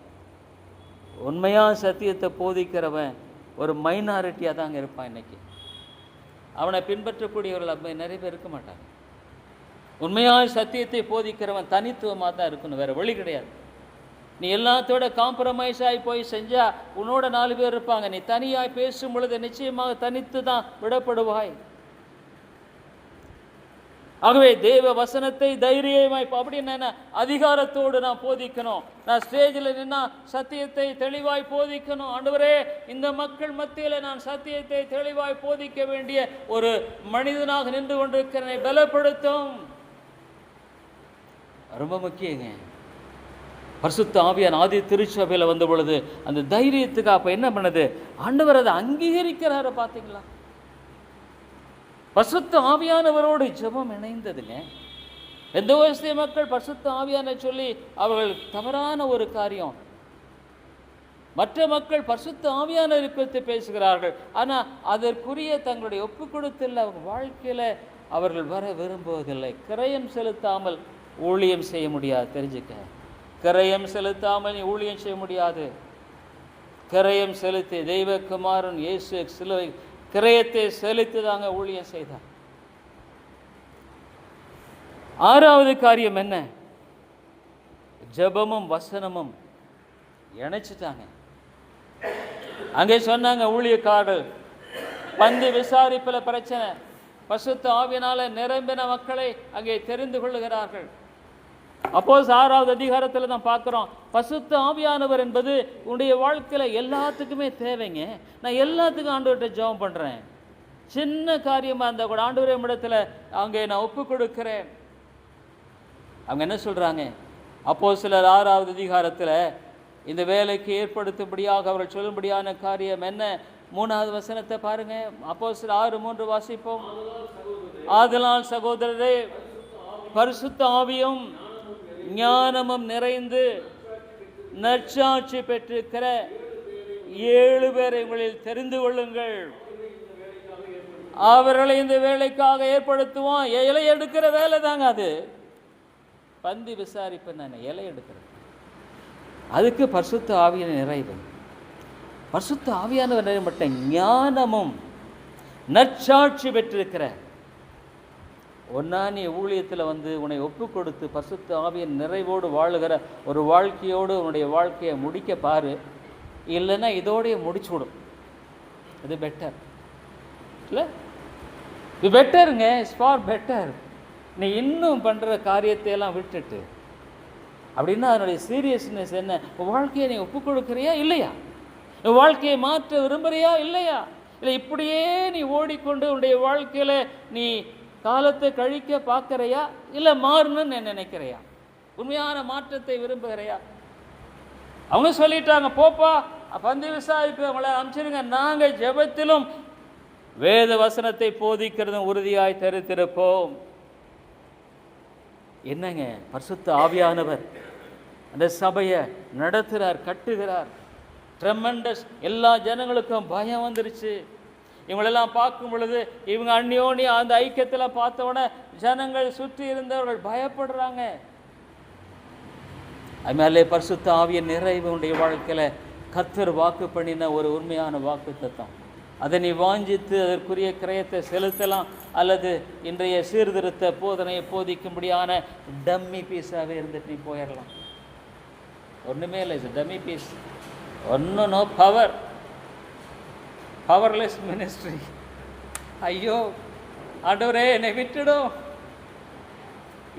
உண்மையாக சத்தியத்தை போதிக்கிறவன் ஒரு மைனாரிட்டியாக தாங்க இருப்பான். இன்னைக்கு அவனை பின்பற்றக்கூடியவர்கள் நிறைய பேர் இருக்க மாட்டாங்க. உண்மையாக சத்தியத்தை போதிக்கிறவன் தனித்துவமாக தான் இருக்கணும், வேறு வழி கிடையாது. நீ எல்லாத்தோட காம்ப்ரமைஸ் ஆகி போய் செஞ்சால் உன்னோட 4 பேர் இருப்பாங்க. நீ தனியாய் பேசும் பொழுது நிச்சயமாக தனித்து தான் விடப்படுவாய். ஆகவே தேவ வசனத்தை தைரியமாய், அப்படின்னு என்ன, அதிகாரத்தோடு நான் போதிக்கணும். நான் ஸ்டேஜில் நின்னா சத்தியத்தை தெளிவாய் போதிக்கணும். ஆண்டவரே, இந்த மக்கள் மத்தியில் நான் சத்தியத்தை தெளிவாய் போதிக்க வேண்டிய ஒரு மனிதனாக நின்று கொண்டிருக்கிறேனை பலப்படுத்தும். ரொம்ப முக்கியங்க. பரிசுத்த ஆவியான் ஆதி திருச்சபையில் வந்த பொழுது அந்த தைரியத்துக்கு அப்போ என்ன பண்ணுது? ஆண்டவர் அதை அங்கீகரிக்கிறாரு. பார்த்தீங்களா? பரிசுத்த ஆவியானவரோடு ஜெபம் இணைந்ததுங்க. எந்த வயசு மக்கள் பரிசுத்த ஆவியான சொல்லி அவர்கள் தவறான ஒரு காரியம். மற்ற மக்கள் பரிசுத்த ஆவியானவரை குறித்து பேசுகிறார்கள், ஆனால் அதற்குரிய தங்களுடைய ஒப்பு கொடுத்தல் அவங்க வாழ்க்கையில் அவர்கள் வர விரும்புவதில்லை. கிரயம் செலுத்தாமல் ஊழியம் செய்ய முடியாது. தெரிஞ்சுக்க, கிரயம் செலுத்தாமல் நீ ஊழியம் செய்ய முடியாது. கிரயம் செலுத்தி தெய்வகுமாரன் இயேசு சிலுவை கிரயத்தை செலுத்தி தாங்க ஊழியம் செய்தார். 6வது காரியம் என்ன? ஜெபமும் வசனமும் இணைச்சிட்டாங்க. அங்கே சொன்னாங்க, ஊழியக்காரர்கள் பந்து விசாரிப்பில் பிரச்சனை, பரிசுத்த ஆவியினால நிரம்பின மக்களை அங்கே தெரிந்து கொள்ளுகிறார்கள். அப்போஸ் 6வது அதிகாரத்தில் தான் பார்க்குறோம், பரிசுத்த ஆவியானவர் என்பது உன்னுடைய வாழ்க்கையில் எல்லாத்துக்குமே தேவைங்க. நான் எல்லாத்துக்கும் ஆண்டவர்கிட்ட ஜெபம் பண்ணுறேன். சின்ன காரியமாக இருந்தால் கூட ஆண்டவரே இடத்துல அங்கே நான் ஒப்பு கொடுக்கிறேன். அவங்க என்ன சொல்கிறாங்க? அப்போஸ்தலர் 6வது அதிகாரத்தில் இந்த வேலைக்கு ஏற்படுத்தும்படியாக அவர்கள் சொல்லும்படியான காரியம் என்ன? 3வது வசனத்தை பாருங்க. அப்போஸ்தலர் 6:3 வாசிப்போம். ஆதலால் சகோதரரே, பரிசுத்த ஆவியும் ஞானமும் நிறைந்து நற்சாட்சி பெற்றிருக்கிற 7 பேரை உங்களில் தெரிந்து கொள்ளுங்கள். அவர்களை இந்த வேலைக்காக ஏற்படுத்துவோம். இலை எடுக்கிற வேலை தாங்க அது. பந்தி விசாரிப்பு நான் இலை எடுக்கிறேன். அதுக்கு பரிசுத்த ஆவியான நிறைவு. பரிசுத்த ஆவியானவர் நிறைவு மட்டும் ஞானமும் நற்சாட்சி பெற்றிருக்கிற ஒன்னா நீ ஊழியத்தில் வந்து உன்னை ஒப்பு கொடுத்து பரிசுத்த ஆவியின் நிறைவோடு வாழுகிற ஒரு வாழ்க்கையோடு உன்னுடைய வாழ்க்கையை முடிக்க பாரு. இல்லைன்னா இதோடைய முடிச்சு விடும். இது பெட்டர் இல்லை? இது பெட்டருங்க. It's for better. நீ இன்னும் பண்ணுற காரியத்தையெல்லாம் விட்டுட்டு அப்படின்னா அதனுடைய சீரியஸ்னஸ் என்ன? உன் வாழ்க்கையை நீ ஒப்பு கொடுக்குறியா இல்லையா? உன் வாழ்க்கையை மாற்ற விரும்புகிறியா இல்லையா? இல்லை இப்படியே நீ ஓடிக்கொண்டு உன்னுடைய வாழ்க்கையில் நீ காலத்தை கழிக்க பார்க்குறையா இல்லை மாறணும்னு நினைக்கிறையா? உண்மையான மாற்றத்தை விரும்புகிறையா? அவங்க சொல்லிட்டாங்க, போப்பா பந்தி விசாரிப்பு அவங்கள அனுப்பிச்சிருங்க. நாங்கள் ஜெபத்திலும் வேத வசனத்தை போதிக்கிறதும் உறுதியாய் தரித்திருப்போம். என்னங்க, பரிசுத்த ஆவியானவர் அந்த சபையை நடத்துகிறார், கட்டுகிறார். ட்ரெமெண்டஸ். எல்லா ஜனங்களுக்கும் பயம் வந்துருச்சு. இவங்களெல்லாம் பார்க்கும் பொழுது இவங்க அந்யோனி அந்த ஐக்கியத்தில் பார்த்தோன்னே ஜனங்கள் சுற்றி இருந்தவர்கள் பயப்படுறாங்க. அதுமாதிரிலே பரிசுத்த ஆவியின் நிறைவு உடைய வாழ்க்கையில் கர்த்தர் வாக்கு பண்ணின ஒரு உண்மையான வாக்கு தத்தம். அதை நீ வாஞ்சித்து அதற்குரிய கிரயத்தை செலுத்தலாம், அல்லது இன்றைய சீர்திருத்த போதனையை போதிக்கும்படியான டம்மி பீஸாகவே இருந்துட்டு நீ போயிடலாம். ஒன்றுமே இல்லை, டம்மி பீஸ். ஒன்றும் நோ பவர், பவர்லெஸ் மினிஸ்ட்ரி. ஐயோ ஆண்டவரே என்னை விட்டுடும்.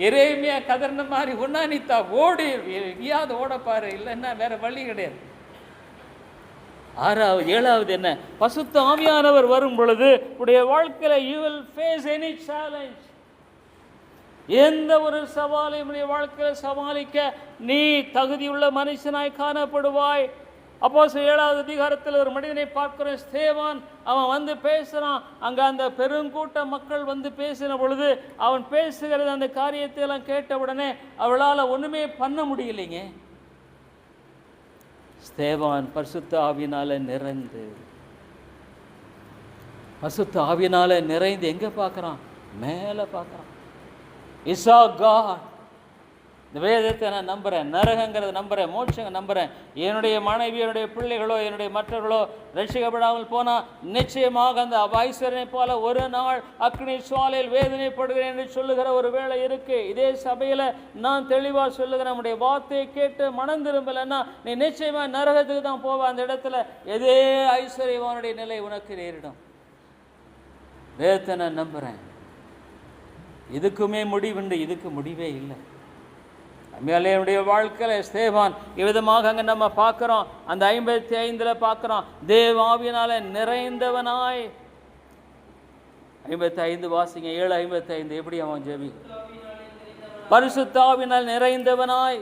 எரேமியா கதர்ன மாதிரி உண்ணானித்தா ஓடி எங்கேயாவது ஓடப்பாரு, இல்லைன்னா வேற வழி கிடையாது. ஏழாவது என்ன? பரிசுத்த ஆவியானவர் வரும் பொழுது உடைய வாழ்க்கையில you will face any challenge. எந்த ஒரு சவாலையும் உடைய வாழ்க்கையில சமாளிக்க நீ தகுதியுள்ள மனுஷனாய் காணப்படுவாய். அப்போஸ்தலர் 7வது அதிகாரத்தில் ஒரு மனிதனை பார்க்கிறோம், ஸ்தேவான். அவன் வந்து பேசுகிறான். அங்கே அந்த பெருங்கூட்ட மக்கள் வந்து பேசின பொழுது அவன் பேசுகிறது அந்த காரியத்தை எல்லாம் கேட்ட உடனே அவளால் ஒன்றுமே பண்ண முடியலைங்க. ஸ்தேவான் பரிசுத்த ஆவியினால நிறைந்து, பரிசுத்த ஆவியினால நிறைந்து எங்கே பார்க்குறான்? மேலே பார்க்குறான். இசா காட். இந்த வேதத்தை நான் நம்புகிறேன், நரகங்கிறத நம்புகிறேன், மோட்சங்க நம்புகிறேன். என்னுடைய மனைவி, என்னுடைய பிள்ளைகளோ, என்னுடைய மற்றவர்களோ ரட்சிக்கப்படாமல் போனால் நிச்சயமாக அந்த ஐஸ்வரனை போல ஒரு நாள் அக்னி சுவாலையில் வேதனைப்படுகிறேன் என்று சொல்லுகிற ஒரு வேளை இருக்கு. இதே சபையில் நான் தெளிவாக சொல்லுகிறேன், நம்முடைய வார்த்தையை கேட்டு மனம் திரும்பலைன்னா நீ நிச்சயமாக நரகத்துக்கு தான் போவ. அந்த இடத்துல எதே ஐஸ்வர்யவானுடைய நிலை உனக்கு நேரிடும். வேதத்தை நான் நம்புகிறேன். இதுக்குமே முடிவுண்டு, இதுக்கு முடிவே இல்லை. மேலேயுடைய வாழ்க்கையில் ஸ்தேவான் இவ்விதமாக அங்கே நம்ம பார்க்குறோம். அந்த 55 பார்க்குறோம், தேவ ஆவியினால நிறைந்தவனாய். 55 வாசிங்க, 7:55. எப்படி அவன் ஜெபி? பரிசுத்த ஆவியினால் நிறைந்தவனாய்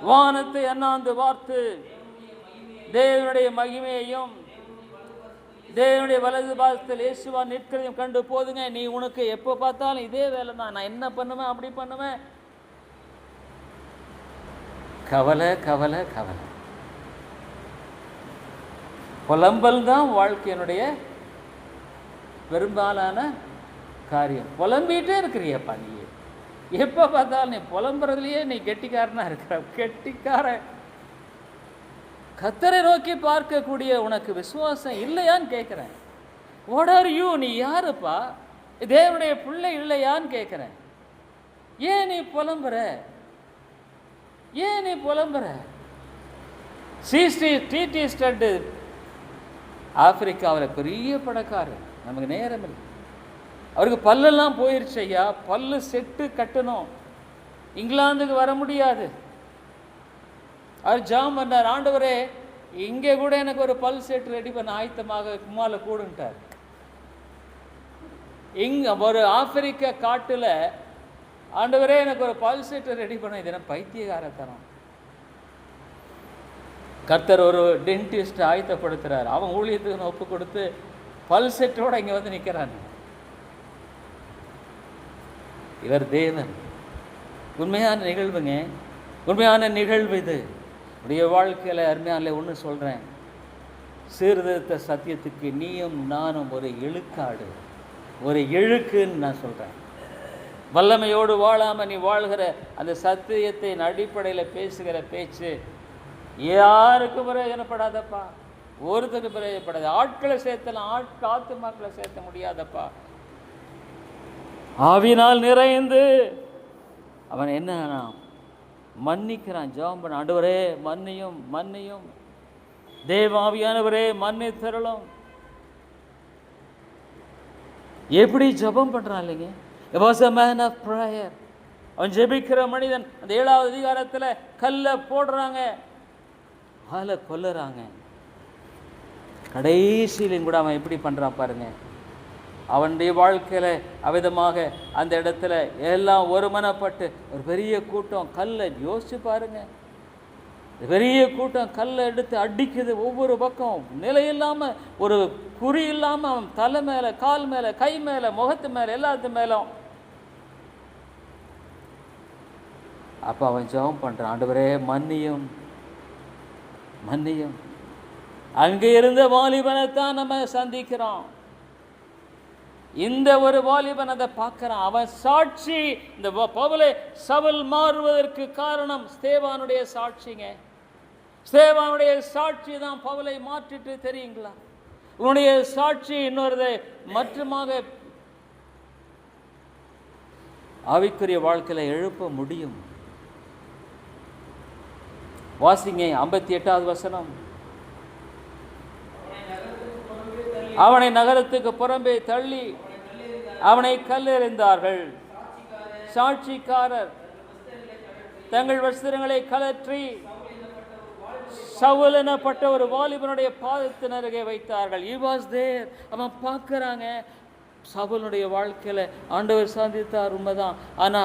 வானத்தை அண்ணாந்து பார்த்து தேவனுடைய மகிமையையும் தேவனுடைய வலது பாதத்தில் இயேசுவா நிற்கிறதையும் கண்டு போதுங்க. நீ உனக்கு எப்போ பார்த்தாலும் இதே வேலை தான். நான் என்ன பண்ணுவேன், அப்படி பண்ணுவேன். கவலை கவலை கவலை, புலம்பல் தான் வாழ்க்கையினுடைய பெரும்பாலான காரியம். புலம்பிகிட்டே இருக்கிறியப்பா நீ. எப்போ பார்த்தாலும் நீ புலம்புறதுலையே நீ கெட்டிக்காரனா இருக்கிற. கெட்டிக்கார. கர்த்தரை நோக்கி பார்க்கக்கூடிய உனக்கு விசுவாசம் இல்லையான்னு கேட்குறேன். What are you? நீ யாருப்பா? தேவனுடைய பிள்ளை இல்லையான்னு கேட்குறேன். ஏன் நீ புலம்புற? ஏன் நீ புலம்புற? டிடி ஸ்டட்டு ஆப்பிரிக்காவில் பெரிய பணக்காரர், நமக்கு நேரம் இல்லை. அவருக்கு பல்லெல்லாம் போயிருச்சு ஐயா. பல்லு செட்டு கட்டணும். இங்கிலாந்துக்கு வர முடியாது. அவர் ஜாம் பண்ணார், ஆண்டவரே இங்கே கூட எனக்கு ஒரு பல் செட் ரெடி பண்ண ஆயத்தமாக கும்மால கூடுன்ட்டார். இங்கே ஒரு ஆப்பிரிக்க காட்டில் ஆண்டவரே எனக்கு ஒரு பல் செட்டு ரெடி பண்ண. இதெல்லாம் பைத்தியகாரத்தனம். கர்த்தர் ஒரு டென்டிஸ்ட் ஆயத்தப்படுத்துறார். அவன் ஊழியத்துக்கு ஒப்பு கொடுத்து பல் செட்டோட இங்கே வந்து நிற்கிறான். இவர் தேவன். உண்மையான நிகழ்வுங்க, உண்மையான நிகழ்வு இது. உடைய வாழ்க்கையில் அருமையான ஒன்று சொல்கிறேன், சீர்திருத்த சத்தியத்துக்கு நீயும் நானும் ஒரு இழுக்காடு, ஒரு இழுக்குன்னு நான் சொல்கிறேன். வல்லமையோடு வாழாமல் நீ வாழ்கிற அந்த சத்தியத்தின் அடிப்படையில் பேசுகிற பேச்சு யாருக்கும் பிரயோஜனப்படாதப்பா. ஒருத்தருக்கு பிரயோஜனப்படாது. ஆட்களை சேர்த்தலாம், ஆத்துமாக்களை சேர்த்த முடியாதப்பா. ஆவினால் நிறைந்து அவன் என்ன மன்னிக்கிறான். ஜெபம் பண்ண, ஆண்டவரே மன்னியும் மன்னியும், தேவ ஆவியானவரே மன்னித்தருளும். எப்படி ஜெபம் பண்ணுறான் இல்லைங்க? He was a man of prayer. அவன் ஜெபிக்கிற மனிதன். அந்த 7வது அதிகாரத்தில் கல்லை போடுறாங்க, ஆளை கொல்லுறாங்க. கடைசியிலும் கூட அவன் எப்படி பண்ணுறான் பாருங்க. அவனுடைய வாழ்க்கையில் அவிதமாக அந்த இடத்துல எல்லாம் ஒருமனப்பட்டு ஒரு பெரிய கூட்டம் கல்லை யோசிச்சு பாருங்க. பெரிய கூட்டம் கல்லை எடுத்து அடிக்குது ஒவ்வொரு பக்கம். நிலையில்லாமல், ஒரு குறி இல்லாமல் அவன் தலை மேலே, கால் மேலே, கை மேலே, முகத்து மேலே, எல்லாத்து மேலும். அப்போ அவன் ஜெபம் பண்ணுறான், ஆண்டவரே மன்னியும் மன்னியும். அங்கே இருந்த வாலிபனைத்தான் நம்ம சந்திக்கிறோம். இந்த ஒரு வாலிபன் அதை பார்க்கிறான். அவன் சாட்சி. இந்த பவுலை சவுல் மாறுவதற்கு காரணம் ஸ்தேவானுடைய சாட்சிங்க. ஸ்தேவானுடைய சாட்சி தான் பவுலை மாற்றிட்டு தெரியுங்களா? உன்னுடைய சாட்சி இன்னொரு மற்றுமாக ஆவிக்குரிய வாழ்க்கையில எழுப்ப முடியும். வாசிங்க 58வது வசனம். அவனை நகரத்துக்கு புறம்பே தள்ளி அவனை கல்லெறிந்தார்கள். சாட்சிக்காரர் தங்கள் வஸ்திரங்களை கலற்றி சவுல் எனப்பட்ட ஒரு வாலிபனுடைய பாதத்தின் அருகே வைத்தார்கள். He was there. அவன் பார்க்கறாங்க. சவுலுடைய வாழ்க்கையில ஆண்டவர் சந்தித்தார், உண்மைதான். ஆனா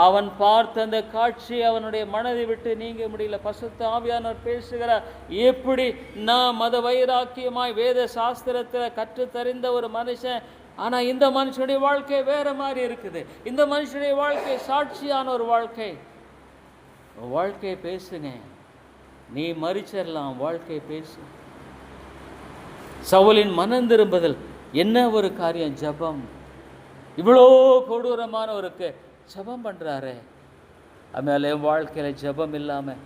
அவன் பார்த்த அந்த காட்சி அவனுடைய மனதை விட்டு நீங்க முடியல. பரிசுத்த ஆவியானவர் பேசுகிறார், எப்படி நான் மத வைராக்கியமாய் வேத சாஸ்திரத்தில் கற்றுத்தறிந்த ஒரு மனுஷன், ஆனா இந்த மனுஷனுடைய வாழ்க்கை வேற மாதிரி இருக்குது. இந்த மனுஷனுடைய வாழ்க்கை சாட்சியான ஒரு வாழ்க்கை. வாழ்க்கையை பேசுங்க. நீ மறிச்சிடலாம், வாழ்க்கையை பேசு. சவுலின் மனம் திரும்புதல் என்ன ஒரு காரியம், ஜபம். இவ்வளோ கொடூரமான ஒரு ஜபம் பண்ணுறாரு. அதனால என் வாழ்க்கையில் ஜபம் இல்லாமல்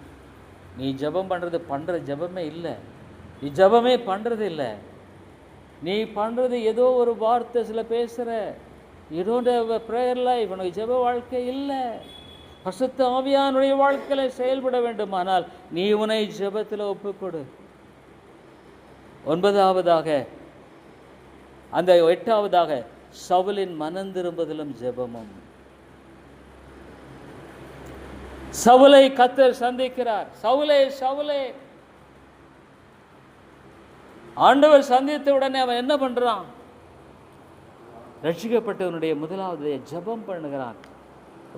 நீ ஜபம் பண்ணுற ஜபமே இல்லை. நீ ஜபமே பண்ணுறது இல்லை. நீ பண்ணுறது ஏதோ ஒரு வார்த்தை சில பேசுகிற. You don't have a prayer life. உனக்கு ஜப வாழ்க்கை இல்லை. பரிசுத்த ஆவியானுடைய வாழ்க்கையில் செயல்பட வேண்டுமானால் நீ உன்னை ஜபத்தில் ஒப்புக்கொடு. 9வதாக அந்த 8வதாக சவுலின் மனம் திரும்புதலும் ஜெபமும். சவுலை கர்த்தர் சந்திக்கிறார். சவுலே சவுலே, ஆண்டவர் சந்தித்த உடனே அவன் என்ன பண்றான்? ரட்சிக்கப்பட்டவனுடைய முதலாவது ஜெபம் பண்ணுகிறான்.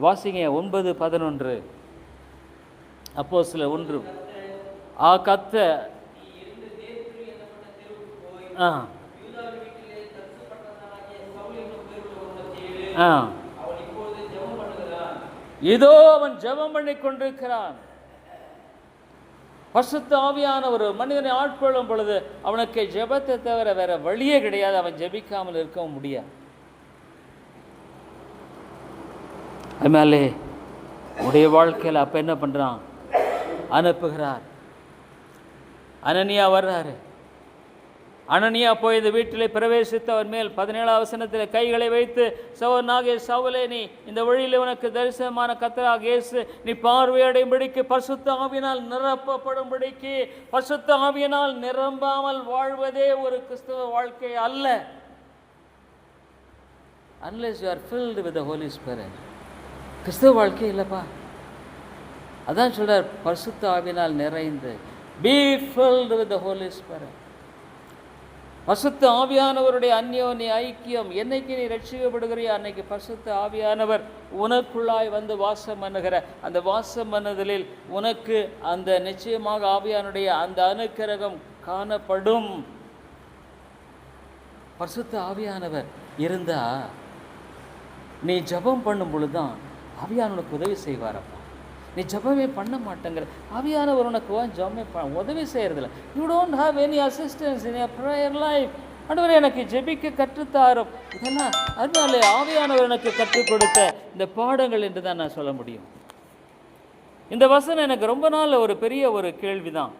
வாசிங்க 9:11. அப்போஸ்தலர் 1. கர்த்தர் இதோ அவன் ஜெபம் பண்ணி கொண்டிருக்கிறான். பரிசுத்த ஆவியானவர் மனிதனை ஆட்கொள்ளும் பொழுது அவனுக்கு ஜெபத்தை தவிர வேற வழியே கிடையாது. அவன் ஜெபிக்காமல் இருக்க முடியாது. அதனாலே உடைய வாழ்க்கையில் அப்ப என்ன பண்றான்? அனுப்புகிறார். அனனியா வர்றாரு. அனனியா போய் இந்த வீட்டிலே பிரவேசித்து அவன் மேல் 17ஆம் வசனத்தில் கைகளை வைத்து, சவுலனாகிய சவுலே, நீ இந்த வழியில் உனக்கு தரிசனமான கர்த்தராகிய இயேசு நீ பார்வையடையும்படிக்கு பரிசுத்த ஆவியினால் நிரப்பப்படும்படிக்கு. பரிசுத்த ஆவியினால் நிரம்பாமல் வாழ்வதே ஒரு கிறிஸ்தவ வாழ்க்கை அல்ல. unless you are filled with the Holy Spirit. கிறிஸ்தவ வாழ்க்கை இல்லைப்பா. அதான் சொல்றார், பரிசுத்த ஆவியினால் நிறைந்து. be filled with the Holy Spirit. பரிசுத்த ஆவியானவருடைய அந்யோன்ய ஐக்கியம். என்னைக்கு நீ ரட்சிக்கப்படுகிறியா அன்னைக்கு பரிசுத்த ஆவியானவர் உனக்குள்ளாய் வந்து வாசம் பண்ணுகிற அந்த வாசம் பண்ணுதலில் உனக்கு அந்த நிச்சயமாக ஆவியானுடைய அந்த அனுக்கிரகம் காணப்படும். பரிசுத்த ஆவியானவர் இருந்தா நீ ஜபம் பண்ணும் பொழுதுதான் ஆவியானவனுக்கு உதவி செய்வாரப்பா. நீ ஜபமே பண்ண மாட்டேங்கிற, ஆவியானவர் உனக்கு ஜபமே உதவி செய்யறதில்ல. You don't have any assistance in your prayer life. ஆண்டவரே எனக்கு ஜெபிக்க கற்றுத்தாரும். இதெல்லாம் அதனால ஆவியானவர் எனக்கு கற்றுக் கொடுத்த இந்த பாடங்கள் என்று தான் நான் சொல்ல முடியும். இந்த வசனம் எனக்கு ரொம்ப நாள் ஒரு பெரிய ஒரு கேள்விதான்.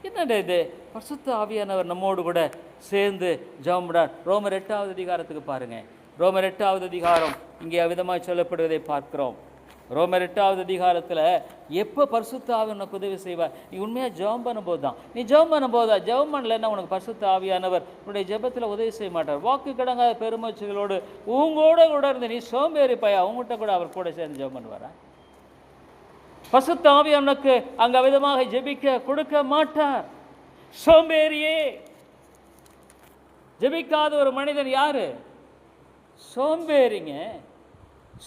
என்னடா இது, பரிசுத்த ஆவியானவர் நம்மோடு கூட சேர்ந்து ஜெபம்டார். ரோமர் 8வது அதிகாரத்துக்கு பாருங்க. ரோமர் 8வது அதிகாரம் இங்கே விதமாக சொல்லப்படுவதை பார்க்கிறோம். ரோமர் 8வது அதிகாரத்தில் எப்போ பரிசுத்த ஆவி உனக்கு உதவி செய்வார்? நீ உண்மையாக ஜெபம் பண்ணும்போது தான். நீ ஜெபம் பண்ணும்போதா? ஜெபம் பண்ணலைன்னா உனக்கு பரிசுத்த ஆவியானவர் உன்னுடைய ஜெபத்தில் உதவி செய்ய மாட்டார். வாக்கு கடங்காத பெருமூச்சுகளோடு உங்களோட கூட இருந்து நீ சோம்பேறி பையா, உங்கள்கிட்ட கூட அவர் கூட சேர்ந்து ஜெபம் பண்ணுவாரா? பரிசுத்த ஆவியானவருக்கு அங்க விதமாக ஜெபிக்க கொடுக்க மாட்டார். சோம்பேறியே. ஜெபிக்காத ஒரு மனிதன் யாரு? சோம்பேறிங்க.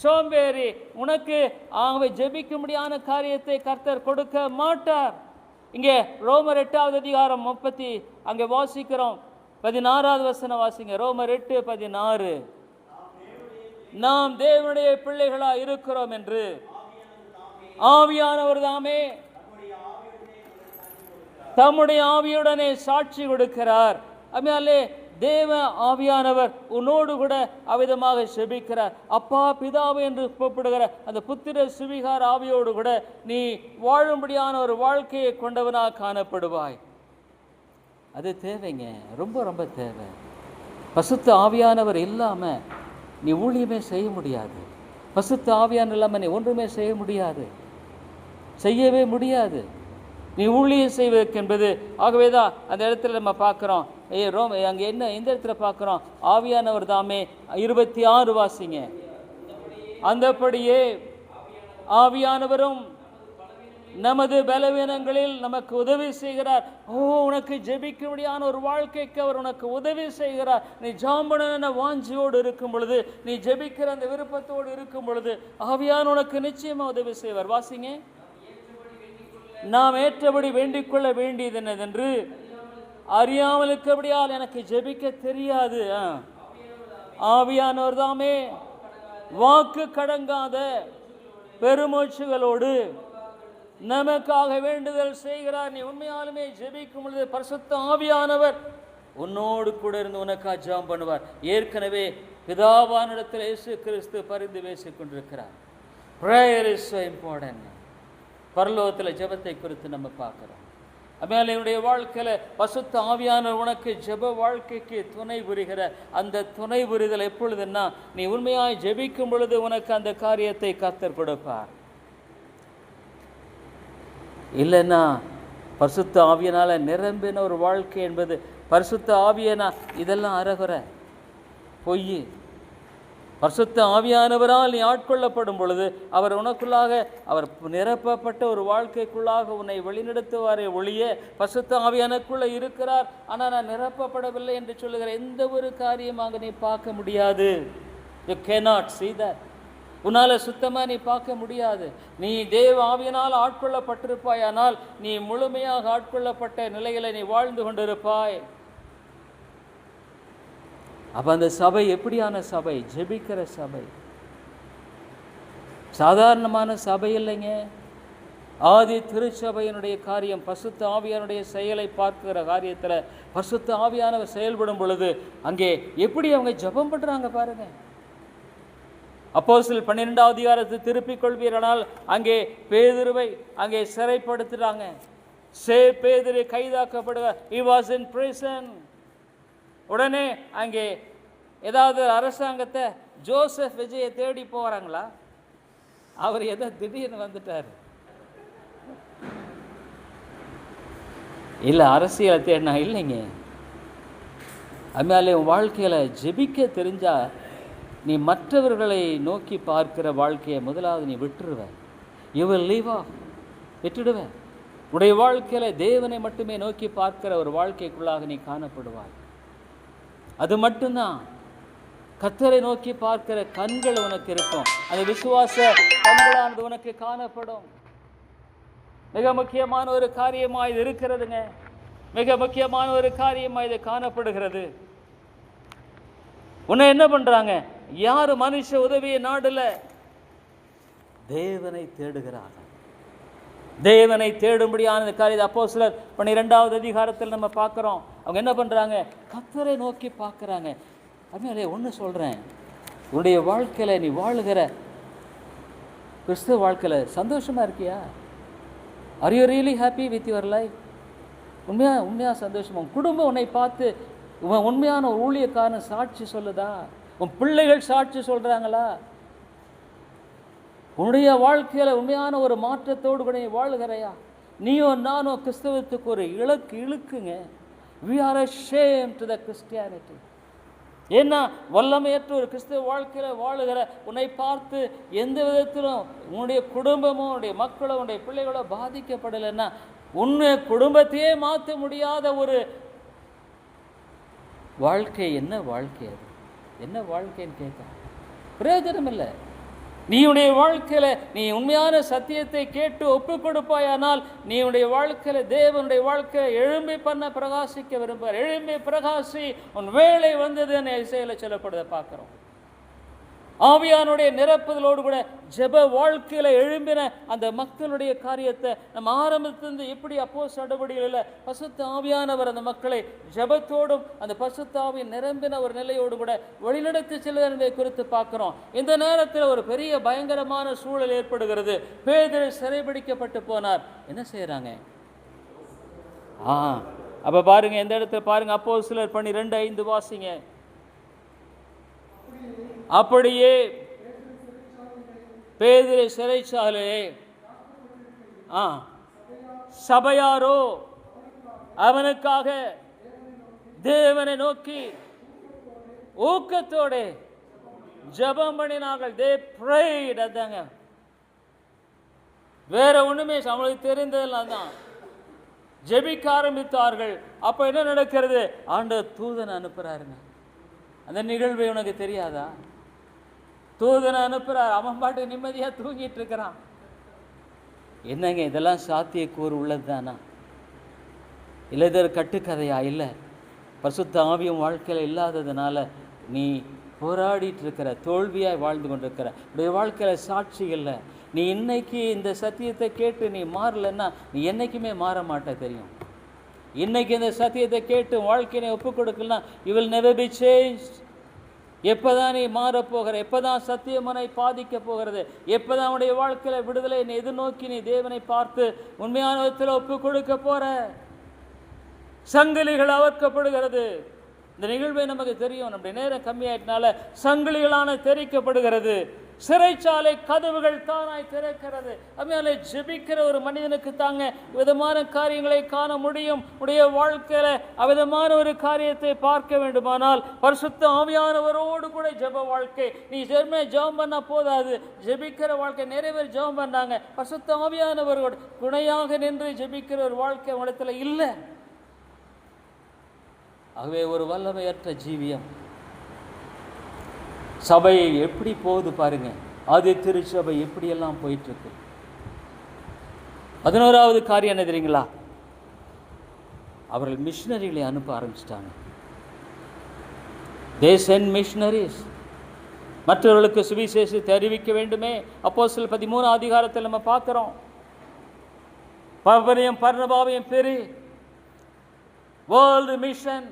சோம்பேறி. உனக்கு ஆகவே ஜெபிக்க முடியாத காரியத்தை கர்த்தர் கொடுக்க மாட்டார். இங்கே ரோமர் 8வது அதிகாரம் 30 அங்கே வாசிக்கிறோம். 16வது வசனம் வாசிங்க. ரோமர் 8:16. நாம் தேவனுடைய பிள்ளைகளா இருக்கிறோம் என்று ஆவியானவர் தாமே தம்முடைய ஆவியுடனே சாட்சி கொடுக்கிறார். அதனாலே தேவ ஆவியானவர் உன்னோடு கூட அவ்விதமாக செபிக்கிறார். அப்பா பிதாவே என்று கூப்பிடுகிற அந்த புத்திர சுவிகார ஆவியோடு கூட நீ வாழும்படியான ஒரு வாழ்க்கையை கொண்டவனாக காணப்படுவாய். அது தேவைங்க, ரொம்ப ரொம்ப தேவை. பசுத்த ஆவியானவர் இல்லாமல் நீ ஊழியமே செய்ய முடியாது. பசுத்த ஆவியானவர் இல்லாமல் நீ ஒன்றுமே செய்ய முடியாது, செய்யவே முடியாது. நீ ஊழியம் செய்வதற்கு என்பது. ஆகவே தான் அந்த இடத்துல நம்ம பார்க்குறோம். அங்கே என்ன எந்த இடத்துல பார்க்குறோம்? ஆவியானவர் தாமே 26 வாசிங்க. அந்தபடியே ஆவியானவரும் நமது பலவீனங்களில் நமக்கு உதவி செய்கிறார். உனக்கு ஜெபிக்க முடியாத ஒரு வாழ்க்கைக்கு அவர் உனக்கு உதவி செய்கிறார். நீ ஜாம்பன வாஞ்சியோடு இருக்கும் பொழுது, நீ ஜெபிக்கிற அந்த விருப்பத்தோடு இருக்கும் பொழுது ஆவியான உனக்கு நிச்சயமா உதவி செய்வார். வாசிங்க. நாம் ஏற்றபடி வேண்டிக் கொள்ள வேண்டியது என்னதென்று அறியாமல் இருக்கபடியால் எனக்கு ஜெபிக்க தெரியாது. ஆவியானவர் தாமே வாக்கு கடங்காத பெருமூச்சுகளோடு நமக்காக வேண்டுதல் செய்கிறார். நீ உண்மையாலுமே ஜெபிக்கும் பொழுது பரிசுத்த ஆவியானவர் உன்னோடு கூட இருந்து உனக்காக ஜெபம் பண்ணுவார். ஏற்கனவே பிதாவானிடத்தில் இயேசு கிறிஸ்து பரிந்து பேசிக் கொண்டிருக்கிறார். Prayer is so important. பரலோகத்தில் ஜெபத்தை குறித்து நம்ம பார்க்குறோம். அதனால என்னுடைய வாழ்க்கையில் பசுத்த ஆவியானவர் உனக்கு ஜெப வாழ்க்கைக்கு துணை புரிகிற அந்த துணை புரிதல் எப்பொழுதுன்னா நீ உண்மையாய் ஜெபிக்கும் பொழுது உனக்கு அந்த காரியத்தை கர்த்தர் கொடுப்பார். இல்லைன்னா பரிசுத்த ஆவியினால் நிரம்பின ஒரு வாழ்க்கை என்பது, பரிசுத்த ஆவியனா இதெல்லாம் அறகுறை பொய். பரிசுத்த ஆவியானவரால் நீ ஆட்கொள்ளப்படும் பொழுது அவர் உனக்குள்ளாக அவர் நிரப்பப்பட்ட ஒரு வாழ்க்கைக்குள்ளாக உன்னை வழிநடத்துவாரே ஒழிய பரிசுத்த ஆவியானக்குள்ளே இருக்கிறார் ஆனால் நான் நிரப்பப்படவில்லை என்று சொல்லுகிற எந்த ஒரு காரியமாக நீ பார்க்க முடியாது. You cannot see that. உன்னால் சுத்தமாக நீ பார்க்க முடியாது. நீ தேவ ஆவியினால் ஆட்கொள்ளப்பட்டிருப்பாயானால் நீ முழுமையாக ஆட்கொள்ளப்பட்ட நிலையில் நீ வாழ்ந்து கொண்டிருப்பாய். அப்போ அந்த சபை எப்படியான சபை? ஜெபிக்கிற சபை, சாதாரணமான சபை இல்லைங்க. ஆதி திருச்சபையினுடைய காரியம் பரிசுத்த ஆவியானுடைய செயலை பார்க்கிற காரியத்தில் பரிசுத்த ஆவியானவர் செயல்படும் பொழுது அங்கே எப்படி அவங்க ஜெபம் பண்ணுறாங்க பாருங்க. அப்போஸ்தலர் 12வது அதிகாரத்தை திருப்பிக் கொள்வீரானால் அங்கே பேதுருவை அங்கே சிறைப்படுத்துறாங்க. பேதுரு கைதாக்கப்படுகிறார். He was in prison. உடனே அங்கே ஏதாவது அரசாங்கத்தை ஜோசப் விஜயை தேடி போகிறாங்களா? அவர் ஏதோ திடீர்னு வந்துட்டார். இல்லை அரசியலை தேடினா இல்லைங்க. அதனால உன் வாழ்க்கையில் ஜெபிக்க தெரிஞ்சா நீ மற்றவர்களை நோக்கி பார்க்கிற வாழ்க்கையை முதலாவது நீ விட்டுருவ. You will leave off. விட்டுடுவேன். உடைய வாழ்க்கையில் தேவனை மட்டுமே நோக்கி பார்க்கிற ஒரு வாழ்க்கைக்குள்ளாக நீ காணப்படுவாய். அது மட்டும்தான். கர்த்தரை நோக்கி பார்க்கிற கண்கள் உனக்கு இருக்கும். அந்த விசுவாச கண்களானது உனக்கு காணப்படும். மிக முக்கியமான ஒரு காரியமாக இது இருக்கிறதுங்க. மிக முக்கியமான ஒரு காரியமாக இது காணப்படுகிறது. உன்னை என்ன பண்றாங்க? யாரு மனுஷ உதவியை நாடுல தேவனை தேடுகிறார்கள். தேவனை தேடும்படியான காரியத்தை அப்போஸ்தலர் 12வது அதிகாரத்தில் நம்ம பார்க்குறோம். அவங்க என்ன பண்ணுறாங்க? கர்த்தரை நோக்கி பார்க்குறாங்க. அதனாலே ஒன்று சொல்கிறேன், உன்னுடைய வாழ்க்கையில் நீ வாழுகிற கிறிஸ்துவ வாழ்க்கையில் சந்தோஷமாக இருக்கியா? Are you really happy with your life? உண்மையாக சந்தோஷமா? உன் குடும்பம் உன்னை பார்த்து உன் உண்மையான ஊழியக்காரன் சாட்சி சொல்லுதா? உன் பிள்ளைகள் சாட்சி சொல்கிறாங்களா? உன்னுடைய வாழ்க்கையில் உண்மையான ஒரு மாற்றத்தோடு கூட நீ வாழுகிறையா? நீயோ நானோ கிறிஸ்தவத்துக்கு ஒரு இழுக்குங்க. We are ashamed to the Christianity. ஏன்னா வல்லமையற்ற ஒரு கிறிஸ்தவ வாழ்க்கையில் வாழுகிற உன்னை பார்த்து எந்த விதத்திலும் உன்னுடைய குடும்பமோ உன்னுடைய மக்களோ உன்னுடைய பிள்ளைகளோ பாதிக்கப்படலைன்னா உன்னுடைய குடும்பத்தையே மாற்ற முடியாத ஒரு வாழ்க்கை. என்ன வாழ்க்கை அது? என்ன வாழ்க்கைன்னு கேட்க பிரயோஜனம் இல்லை. நீ உடைய வாழ்க்கையில நீ உண்மையான சத்தியத்தை கேட்டு ஒப்பு கொடுப்பாயானால் நீ உடைய வாழ்க்கையில தேவனுடைய வாழ்க்கையை எழும்பி பண்ண பிரகாசிக்க விரும்புவார். எழும்பி பிரகாசி, உன் வேலை வந்தது இசையில சொல்லப்படுறத பார்க்கிறோம். ஆவியானுடைய நிரப்புதலோடு கூட ஜெப வாழ்க்கையில எழும்பின அந்த மக்களுடைய காரியத்தை நம்ம ஆரம்பத்திலிருந்து எப்படி அப்போஸ்தலர் நடவடிக்கைகளில் பரிசுத்த ஆவியானவர் அந்த மக்களை ஜெபத்தோடும் அந்த பரிசுத்த ஆவியின் நிரம்பின ஒரு நிலையோடு கூட வழிநடத்தி செல்வது என்பதை குறித்து பார்க்கிறோம். இந்த நேரத்தில் ஒரு பெரிய பயங்கரமான சூழல் ஏற்படுகிறது. பேதுரு சிறைபிடிக்கப்பட்டு போனார். என்ன செய்யறாங்க? அப்ப பாருங்க, எந்த இடத்துல பாருங்க, அப்போஸ்தலர் 12:5 வாசிங்க. அப்படியே பேதுரு சிறைச்சாலையே சபையாரோ அவனுக்காக தேவனை நோக்கி ஊக்கத்தோட ஜெபம் பண்ணினார்கள். They prayed. அதாங்க, வேற ஒண்ணுமே அவங்களுக்கு தெரிந்ததெல்லாம் தான். ஜெபிக்க ஆரம்பித்தார்கள். அப்ப என்ன நடக்கிறது? ஆண்டவர் தூதனை அனுப்புறாருங்க. அந்த நிகழ்வு உனக்கு தெரியாதா? தூதனை அனுப்புறார். அவன் பாட்டு நிம்மதியா தூங்கிட்டு இருக்கிறான். என்னங்க இதெல்லாம் சாத்தியக்கூறு உள்ளது தானா? இல்லை இது கட்டுக்கதையா? இல்லை, பரிசுத்த ஆவியும் வாழ்க்கையில் இல்லாததுனால நீ போராடிட்டு இருக்கிற, தோல்வியாய் வாழ்ந்து கொண்டிருக்கிற, உடைய வாழ்க்கையில் சாட்சி இல்லை. நீ இன்னைக்கு இந்த சத்தியத்தை கேட்டு நீ மாறலன்னா நீ என்னைக்குமே மாற மாட்ட. தெரியும், இன்னைக்கு இந்த சத்தியத்தை கேட்டு வாழ்க்கையை ஒப்புக் கொடுக்கலன்னா you will never be changed. எப்போதான் நீ மாறப்போகிற? எப்போதான் சத்தியமனை பாதிக்க போகிறது? எப்போதான் உடைய வாழ்க்கையில் விடுதலை நீ எதிர்நோக்கி நீ தேவனை பார்த்து உண்மையான விதத்தில் ஒப்புக் கொடுக்க போற? சங்கிலிகள் அவிழ்க்கப்படுகிறது. இந்த நிகழ்வை நமக்கு தெரியும். நம்முடைய நேரம் கம்மியாயிட்டனால சங்கிலிகளான தெரிக்கப்படுகிறது. சிறைச்சாலை கதவுகள் தானாய் திறக்கிறது. அதனால ஜெபிக்கிற ஒரு மனிதனுக்கு தாங்க விதமான காரியங்களை காண முடியும். உடைய வாழ்க்கையில அவிதமான ஒரு காரியத்தை பார்க்க வேண்டுமானால் பரிசுத்த ஆவியானவரோடு கூட ஜெப வாழ்க்கை. நீ ஜெபம் பண்ணா போதாது, ஜெபிக்கிற வாழ்க்கை. நிறைய பேர் ஜெபம் பண்ணாங்க, பரிசுத்த ஆவியானவரோடு துணையாக நின்று ஜெபிக்கிற ஒரு வாழ்க்கை இடத்துல இல்லை. ஆகவே ஒரு வல்லமையற்ற ஜீவியம். சபை எப்படி போகுது பாருங்க. ஆதி திருச்சபை எப்படியெல்லாம் போயிட்டு இருக்கு. 11வது காரியம் என்ன தெரியுங்களா? அவர்கள் மிஷனரிகளை அனுப்ப ஆரம்பிச்சிட்டாங்க. They send missionaries. மற்றவர்களுக்கு சுவிசேஷத்தை அறிவிக்க வேண்டுமே. அப்போஸ்தலர் 13 அதிகாரத்தில் நம்ம பார்க்கிறோம். பவுலையும் பர்னபாவையும் பெரிய வேர்ல்டு மிஷன்,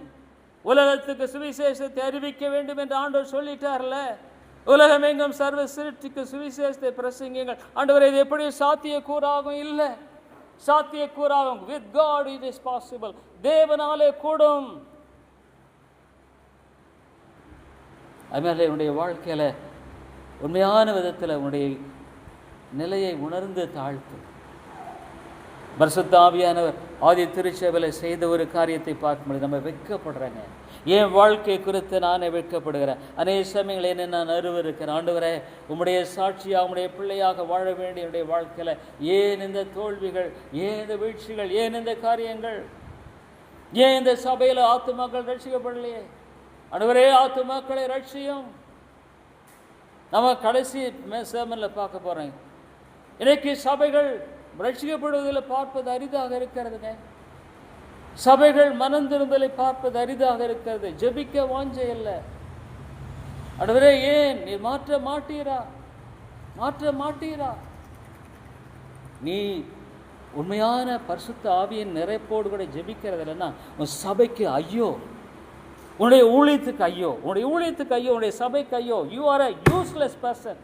உலகத்துக்கு சுவிசேஷத்தை அறிவிக்க வேண்டும் என்று ஆண்டவர் சொல்லிட்டார்ல. உலகம் எங்கும் சர்வ சிருஷ்டிக்கு சுவிசேஷத்தை பிரசங்கிங்கள். ஆண்டவர் இது எப்படி சாத்தியக்கூறாகும்? இல்லை, சாத்தியக்கூறாகும். with God it is possible. தேவனாலே கூடும். அதனால உன்னுடைய வாழ்க்கையில உண்மையான விதத்தில் உன்னுடைய நிலையை உணர்ந்து தாழ்த்து. பரிசுத்த ஆவியானவர் ஆதி திருச்சபையில் செய்த ஒரு காரியத்தை பார்க்கும்போது நம்ம வெட்கப்படுறேங்க. என் வாழ்க்கை குறித்து நானே வெட்கப்படுகிறேன். அநேக சமயங்கள் என்ன நான் அருவருக்கிறேன். ஆண்டவரே, உம்முடைய சாட்சியாக உம்முடைய பிள்ளையாக வாழ வேண்டிய என்னுடைய வாழ்க்கையில் ஏன் இந்த தோல்விகள், ஏன் இந்த வீழ்ச்சிகள், ஏன் இந்த காரியங்கள், ஏன் இந்த சபையில் ஆத்துமாக்கள் ரட்சிக்கப்படலையே? ஆண்டவரே, ஆத்துமாக்களை ரட்சியும். நம்ம கடைசி சேமனில் பார்க்க போகிறோம். இன்னைக்கு சபைகள் ரட்சிக்கப்படுவதில் பார்ப்பது அரிதாக இருக்கிறதுங்க. சபைகள் மனம் திரும்பலை பார்ப்பது அரிதாக இருக்கிறது. ஜெபிக்க வாஞ்சை இல்லை. ஆண்டவரே, ஏன் நீ மாற்ற மாட்டீரா? நீ உண்மையான பரிசுத்த ஆவியின் நிறைப்போடு கூட ஜெபிக்கிறது இல்லைன்னா உன் சபைக்கு ஐயோ, உன்னுடைய ஊழியத்துக்கு ஐயோ, உன்னுடைய சபைக்கு ஐயோ. You are a useless person.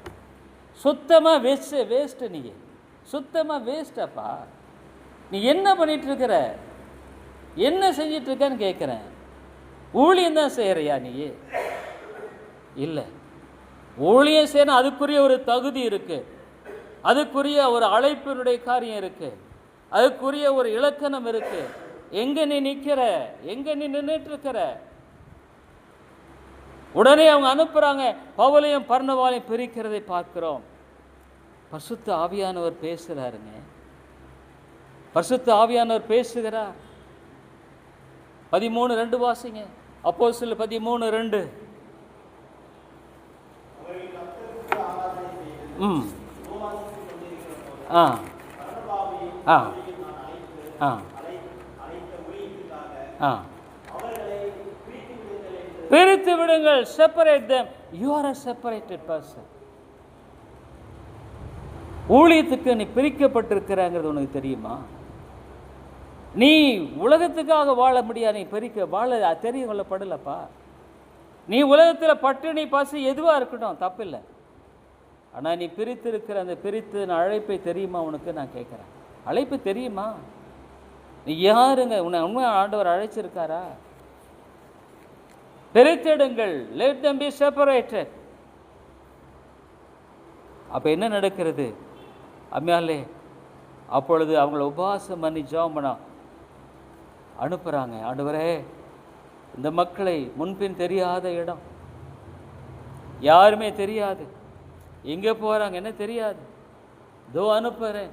சுத்தமாக வேஸ்ட்டு. நீ சுத்தமாக வேஸ்டப்பா. நீ என்ன பண்ணிட்டு இருக்கிற, என்ன செஞ்சிட்டு இருக்கன்னு கேட்குறேன். ஊழியம் தான் செய்கிறியா நீ? இல்லை, ஊழியம் செய்யணும். அதுக்குரிய ஒரு தகுதி இருக்கு, அதுக்குரிய ஒரு அழைப்பினுடைய காரியம் இருக்கு, அதுக்குரிய ஒரு இலக்கணம் இருக்கு. எங்க நீ நிற்கிற, எங்க நீ நின்றுட்டு இருக்கிற? உடனே அவங்க அனுப்புறாங்க. பவுலையும் பர்னபாவையும் பிரிக்கிறதை பார்க்கிறோம். பரிசுத்த ஆவியானவர் பேசுகிறாருங்க. பரிசுத்த ஆவியானவர் பேசுகிறார். 13:2 வாசிங்க. அப்போஸ்தலர் 13:2. பிரித்து விடுங்கள். Separate them. You are a separated person. ஊழியத்துக்கு நீ பிரிக்கப்பட்டிருக்கிறாங்கிறது உனக்கு தெரியுமா? நீ உலகத்துக்காக வாழ முடியாது, நீ வாழ தெரிய கொள்ளப்படலப்பா. நீ உலகத்தில் பட்டினி பசி எதுவாக இருக்கட்டும் தப்பில்லை. ஆனால் நீ பிரித்திருக்கிற அந்த அழைப்பை தெரியுமா உனக்கு? நான் கேட்குறேன், அழைப்பு தெரியுமா? நீ யாருங்க? உன்னை உண்மை ஆண்டவர் அழைச்சிருக்காரா? பிரித்தெடுங்கள், let them be separated. அப்போ என்ன நடக்கிறது அம்மையாலே? அப்பொழுது அவங்கள உபவாசம் பண்ணி ஜெபம் பண்ண அனுப்புகிறாங்க. ஆண்டவரே, இந்த மக்களை முன்பின் தெரியாத இடம், யாருமே தெரியாது, எங்கே போகிறாங்க என்ன தெரியாது, இதோ அனுப்புகிறேன்.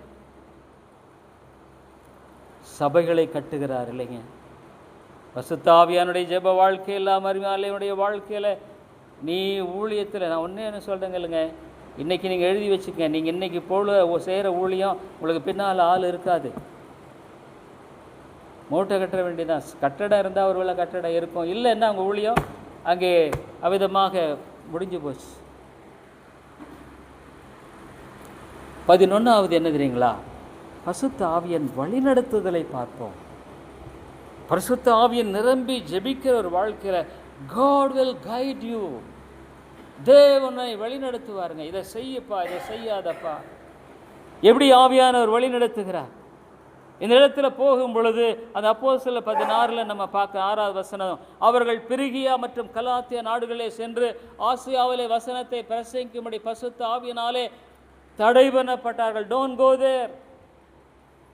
சபைகளை கட்டுகிறார் இல்லைங்க? பரிசுத்த ஆவியானுடைய ஜெப வாழ்க்கையில் அருமையானுடைய வாழ்க்கையில் நீ ஊழியத்தில், நான் ஒன்றே என்ன சொல்கிறேங்க இல்லைங்க, இன்றைக்கி நீங்கள் எழுதி வச்சுக்கங்க, நீங்கள் இன்றைக்கி போல செய்கிற ஊழியம் உங்களுக்கு பின்னால் ஆள் இருக்காது. மூட்டை கட்ட வேண்டியதான். கட்டடம் இருந்தால் ஒரு வேளை கட்டடம் இருக்கும், இல்லைன்னா அவங்க ஊழியம் அங்கே அவிதமாக முடிஞ்சு போச்சு. 11வது என்ன தெரியுங்களா? பரிசுத்த ஆவியின் வழிநடத்துதலை பார்ப்போம். பரிசுத்த ஆவியின் நிரம்பி ஜெபிக்கிற ஒரு வாழ்க்கையில் God will guide you. தேவனை வழிநடத்துவாருங்க. இதை செய்யப்பா, இதை செய்யாதப்பா. எப்படி ஆவியானவர் வழி நடத்துகிறார்? இந்த இடத்துல போகும் பொழுது அந்த அப்போஸ்தலர் 16 நம்ம பார்க்க 6வது வசனம், அவர்கள் பிரிகியா மற்றும் கலாத்தியா நாடுகளே சென்று ஆசியாவிலே வசனத்தை பிரசங்கிக்கும்படி பரிசுத்த ஆவியினாலே தடை பண்ணப்பட்டார்கள். டோன்ட் கோ தேர்.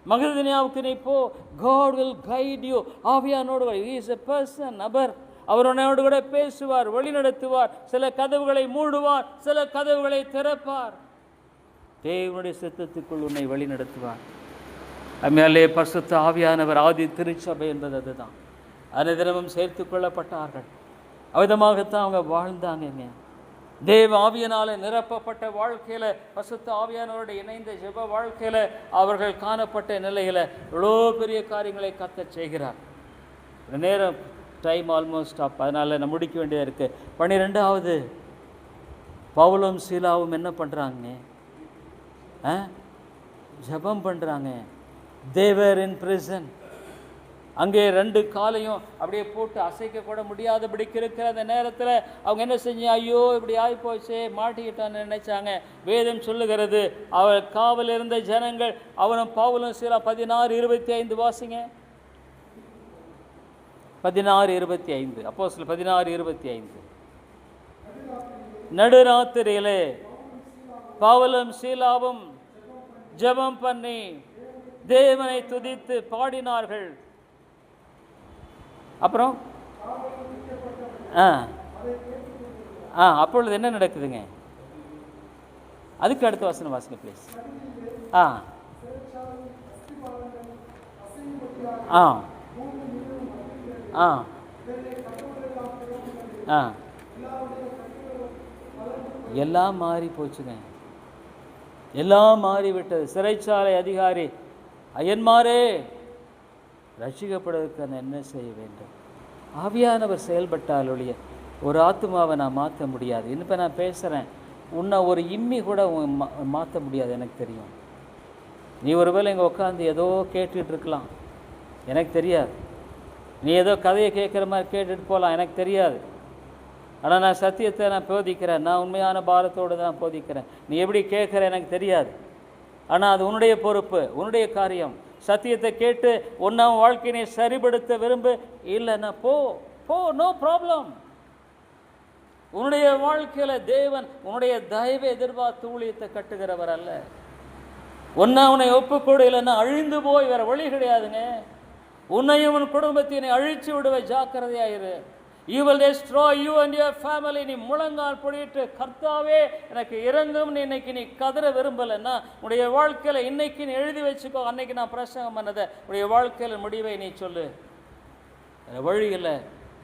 மகதனியாவுக்கு நீ போ. God will guide you. ஆவியானோடு he is a person, நபர். அவரோடு கூட பேசுவார், வழி நடத்துவார். சில கதவுகளை மூடுவார், சில கதவுகளை திறப்பார். தேவனுடைய சித்தத்துக்குள் உன்னை வழி நடத்துவார். அம்மையாலே பரிசுத்த ஆவியானவர் ஆதி திருச்சபை என்பது அதுதான். அனைதினமும் சேர்த்து கொள்ளப்பட்டார்கள். அவ்விதமாகத்தான் அவங்க வாழ்ந்தாங்க. தேவ ஆவியனால நிரப்பப்பட்ட வாழ்க்கையில, பரிசுத்த ஆவியானவரோடு இணைந்த ஜெப வாழ்க்கையில அவர்கள் காணப்பட்ட நிலையில எவ்வளோ பெரிய காரியங்களை கர்த்தர் செய்கிறார். நேரம் டைம் ஆல்மோஸ்ட் ஸ்டாப், அதனால் நான் முடிக்க வேண்டியதாக இருக்குது. 12வது பவுலும் சீலாவும் என்ன பண்ணுறாங்க? ஜெபம் பண்ணுறாங்க. தேவர் இன் பிரிசன். அங்கே 2 காலையும் அப்படியே போட்டு அசைக்க கூட முடியாதபடிக்கு இருக்கிற அந்த நேரத்தில் அவங்க என்ன செஞ்சாங்க? ஐயோ இப்படி ஆகிப்போச்சே, மாட்டிக்கிட்டான்னு நினைச்சாங்க. வேதம் சொல்லுகிறது, அவர் காவல் இருந்த ஜனங்கள் அவனும் பவுலும் சீலா 16:25 வாசிங்க. 16:25 அப்போஸ்தலர் 16:25. நடுராத்திரியிலே பவுலும் சீலாவும் ஜெபம் பண்ணி தேவனை துதித்து பாடினார்கள். அப்புறம் அப்பொழுது என்ன நடக்குதுங்க? அதுக்கு அடுத்த வசனம் வாசிங்க ப்ளீஸ். எல்லாம் மாறி போச்சுங்க. எல்லாம் மாறிவிட்டது. சிறைச்சாலை அதிகாரி, ஐயன்மாரே, ரட்சிக்கப்படுவதற்கு நான் என்ன செய்ய வேண்டும்? ஆவியானவர் செயல்பட்டால் ஒழிய ஒரு ஆத்மாவை நான் மாற்ற முடியாது. இப்போ நான் பேசுகிறேன், உன்னை ஒரு இம்மி கூட மாற்ற முடியாது. எனக்கு தெரியும். நீ ஒருவேளை இங்கே உட்காந்து ஏதோ கேட்டுட்டு இருக்கலாம், எனக்கு தெரியாது. நீ ஏதோ கதையை கேட்குற மாதிரி கேட்டுட்டு போகலாம், எனக்கு தெரியாது. ஆனால் நான் சத்தியத்தை நான் போதிக்கிறேன். நான் உண்மையான பாரத்தோடு தான் போதிக்கிறேன். நீ எப்படி கேட்குற எனக்கு தெரியாது. ஆனால் அது உன்னுடைய பொறுப்பு, உன்னுடைய காரியம். சத்தியத்தை கேட்டு உன்னாம் வாழ்க்கையை சரிபடுத்த விரும்பு, இல்லைன்னா போ, நோ ப்ராப்ளம். உன்னுடைய வாழ்க்கையில் தேவன் உன்னுடைய தயவை எதிர்பார்த்து ஊழியத்தை கட்டுகிறவர் அல்ல. ஒன்னா உன்னை ஒப்புக்கொடு, இல்லைன்னா அழிந்து போய் வேற வழி கிடையாதுங்க. உன்னையும் உன் குடும்பத்தினை அழிச்சு விடுவ, ஜாக்கிரதையாயிரு. You will destroy you and your family. நீ முழங்கால் படிட்டு, கர்த்தாவே எனக்கு இறங்கும் இன்னைக்கு நீ கதற விரும்பலைன்னா உடைய வாழ்க்கையில் இன்னைக்கு நீ எழுதி வச்சுக்கோ. அன்னைக்கு நான் பிரசங்கம் பண்ணதை உடைய வாழ்க்கையில் முடிவை நீ சொல்லு. வழி இல்லை.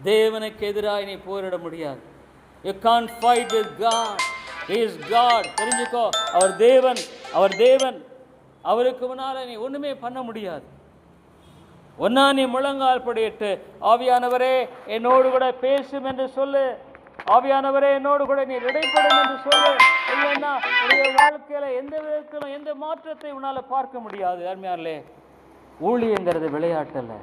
தேவனுக்கு எதிராக நீ போரிட முடியாது. You can't fight with God. He is God. தெரிஞ்சுக்கோ, அவர் தேவன். அவருக்கு முன்னால நீ ஒண்ணுமே பண்ண முடியாது. ஒன்னா நீ முழங்கால் படிட்டு, ஆவியானவரே என்னோடு கூட பேசும் என்று சொல்லு. ஆவியானவரே என்னோடு கூட நீர் இடைப்படும் என்று சொல்லு. இல்லைன்னா உடைய வாழ்க்கையில எந்த விதத்திலும் எந்த மாற்றத்தை உன்னால பார்க்க முடியாது. அருமையானே, ஊழியங்கிறது விளையாட்டல்ல.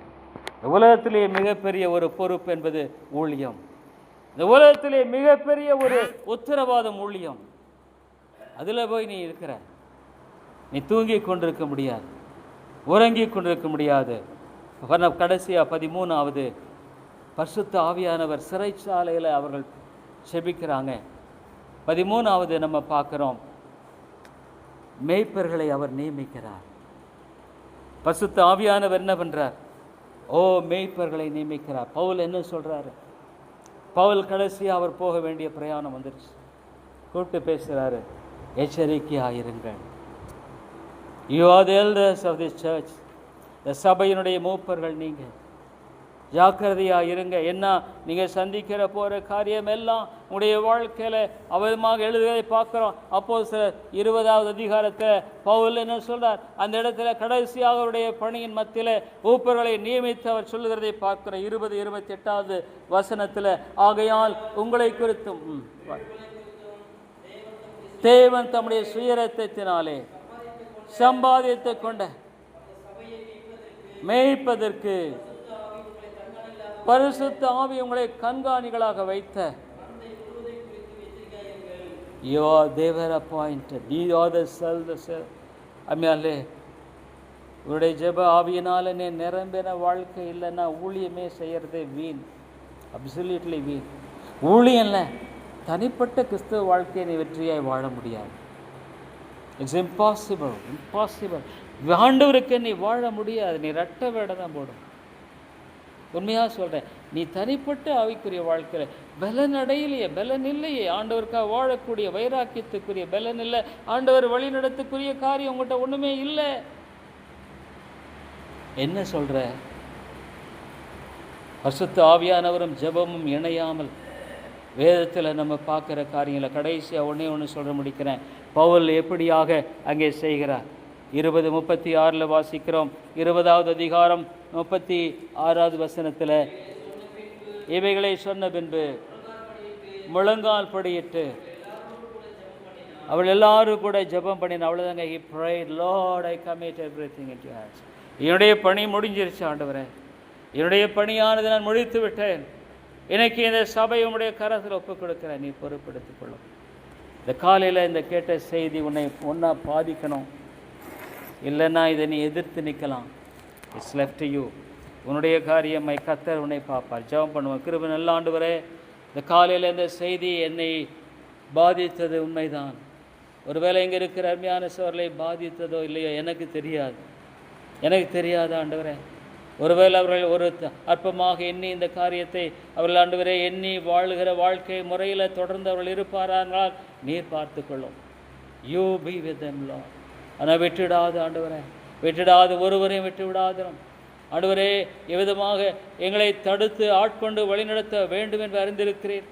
இந்த உலகத்திலேயே மிகப்பெரிய ஒரு பொறுப்பு என்பது ஊழியம். இந்த உலகத்திலே மிகப்பெரிய ஒரு உத்தரவாதம் ஊழியம். அதில் போய் நீ இருக்கிற, நீ தூங்கி கொண்டிருக்க முடியாது, உறங்கி கொண்டிருக்க முடியாது. கடைசியாக 13வது பரிசுத்த ஆவியானவர் சிறைச்சாலையில் அவர்கள் செபிக்கிறாங்க. 13வது நம்ம பார்க்குறோம், மேய்ப்பர்களை அவர் நியமிக்கிறார். பரிசுத்த ஆவியானவர் என்ன பண்ணுறார்? மேய்ப்பர்களை நியமிக்கிறார். பவுல் என்ன சொல்கிறாரு? பவுல் கடைசியாக அவர் போக வேண்டிய பிரயாணம் வந்துருச்சு. கூப்பிட்டு பேசுகிறாரு, எச்சரிக்கையாயிருங்கள். You are the elders of this church. இந்த சபையினுடைய மூப்பர்கள் நீங்கள் ஜாக்கிரதையாக இருங்க. என்ன நீங்கள் சந்திக்கிற போகிற காரியம் எல்லாம் உங்களுடைய வாழ்க்கையில் அவதமாக எழுதுவதை பார்க்குறோம். அப்போஸ்தலர் 20வது அதிகாரத்தில் பவுல் என்ன சொல்கிறார்? அந்த இடத்துல கடைசியாக அவருடைய பணியின் மத்தியில் மூப்பர்களை நியமித்து அவர் சொல்லுகிறதை பார்க்கிறோம். 20-28வது வசனத்தில், ஆகையால் உங்களை குறித்தும் தேவன் தம்முடைய சுயரத்தத்தினாலே சம்பாதித்து கொண்ட மேய்ப்பதற்கு பரிசுத்த ஆவி உங்களை கண்காணிகளாக வைத்த, you are they were appointed, you are the self. அம்மையாலே, உங்களுடைய ஜெப ஆவியினால நிரம்பின வாழ்க்கை இல்லைன்னா ஊழியமே செய்யறதே வீண். அப்சல்யூட்லி வீண். ஊழியல்ல, தனிப்பட்ட கிறிஸ்தவ வாழ்க்கையை நீ வெற்றியாய் வாழ முடியாது. It's impossible. ஆண்டவருக்கு நீ வாழ முடியாது. நீ ரெட்ட வேடை தான் போடும். உண்மையாக சொல்கிறேன், நீ தனிப்பட்ட ஆவிக்குரிய வாழ்க்கையில் பலன் அடையிலையே, பலன் இல்லையே, ஆண்டவருக்காக வாழக்கூடிய வைராக்கியத்துக்குரிய பலன் இல்லை, ஆண்டவர் வழி நடத்தக்கூடிய காரியம் உங்கள்கிட்ட ஒன்றுமே இல்லை. என்ன சொல்கிற? பரிசுத்த ஆவியானவரும் ஜெபமும் இணையாமல் வேதத்தில் நம்ம பார்க்குற காரியங்களை கடைசியாக ஒன்று சொல்ல முடிக்கிறேன். பவுல் எப்படியாக அங்கே செய்கிறார்? 20:36 வாசிக்கிறோம். 20வது அதிகாரம் 36வது வசனத்தில், இவைகளை சொன்ன பின்பு முழங்கால் படியிட்டு அவள் எல்லாரும் கூட ஜெபம் பண்ணின. அவ்வளோதாங்க. he prayed, Lord, I commit everything into your hands. என்னுடைய பணி முடிஞ்சிருச்சு ஆண்டவரே, என்னுடைய பணியானது நான் முடித்து விட்டேன். எனக்கு இந்த சபை உன்னுடைய கரத்தில் ஒப்புக் கொடுக்கிறேன், நீ பொறுப்பெடுத்துக் கொள்ளும். இந்த காலையில் இந்த கேட்ட செய்தி உன்னை ஒன்றா பாதிக்கணும், இல்லைன்னா இதை நீ எதிர்த்து நிற்கலாம். It's left to you. உன்னுடைய காரியமை கர்த்தர் உன்னை பார்ப்பார். ஜெபம் பண்ணுவோம். கிருபை நல்ல ஆண்டவரே, இந்த காலையில் இந்த செய்தி என்னை பாதித்தது உண்மைதான். ஒருவேளை இங்கே இருக்கிற அருமையான சோர்களை பாதித்ததோ இல்லையோ எனக்கு தெரியாது ஆண்டவரே. ஒருவேளை அவர்கள் ஒரு அற்பமாக எண்ணி இந்த காரியத்தை அவர்கள் ஆண்டவரே எண்ணி வாழுகிற வாழ்க்கை முறையில் தொடர்ந்து அவர்கள் இருப்பாரானால் நீர் பார்த்து கொள்ளும். You be with them Lord. ஆனால் விட்டுவிடாது ஆண்டவரே, விட்டுவிடாது, ஒருவரையும் விட்டு விடாதரும் ஆண்டவரே. எவ்விதமாக எங்களை தடுத்து ஆட்கொண்டு வழிநடத்த வேண்டும் என்று அறிந்திருக்கிறேன்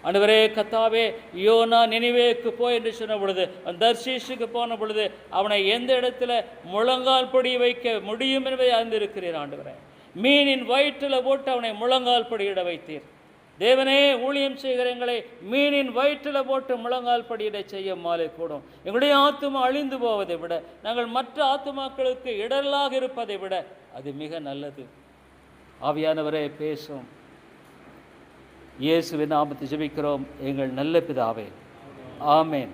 ஆண்டவரே. கர்த்தாவே, யோனா நினிவேக்கு போய் என்று சொன்ன பொழுது, தர்ஷீஷுக்கு போன பொழுது அவனை எந்த இடத்துல முழங்கால் படி வைக்க முடியும் என்பதை அறிந்திருக்கிறீர் ஆண்டவரே. மீனின் வயிற்றில் போட்டு அவனை முழங்கால் படியிட வைத்தீர் தேவனே. ஊழியம் செய்கிற எங்களை மீனின் வயிற்றில் போட்டு முழங்கால் படியிட செய்ய மாலை கூடும். எங்களுடைய ஆத்துமா அழிந்து போவதை விட, நாங்கள் மற்ற ஆத்துமாக்களுக்கு இடரலாக இருப்பதை விட அது மிக நல்லது. ஆவியானவரே பேசும். இயேசுவின் நாமத்தில் ஜெபிக்கிறோம் எங்கள் நல்ல பிதாவே, ஆமென்.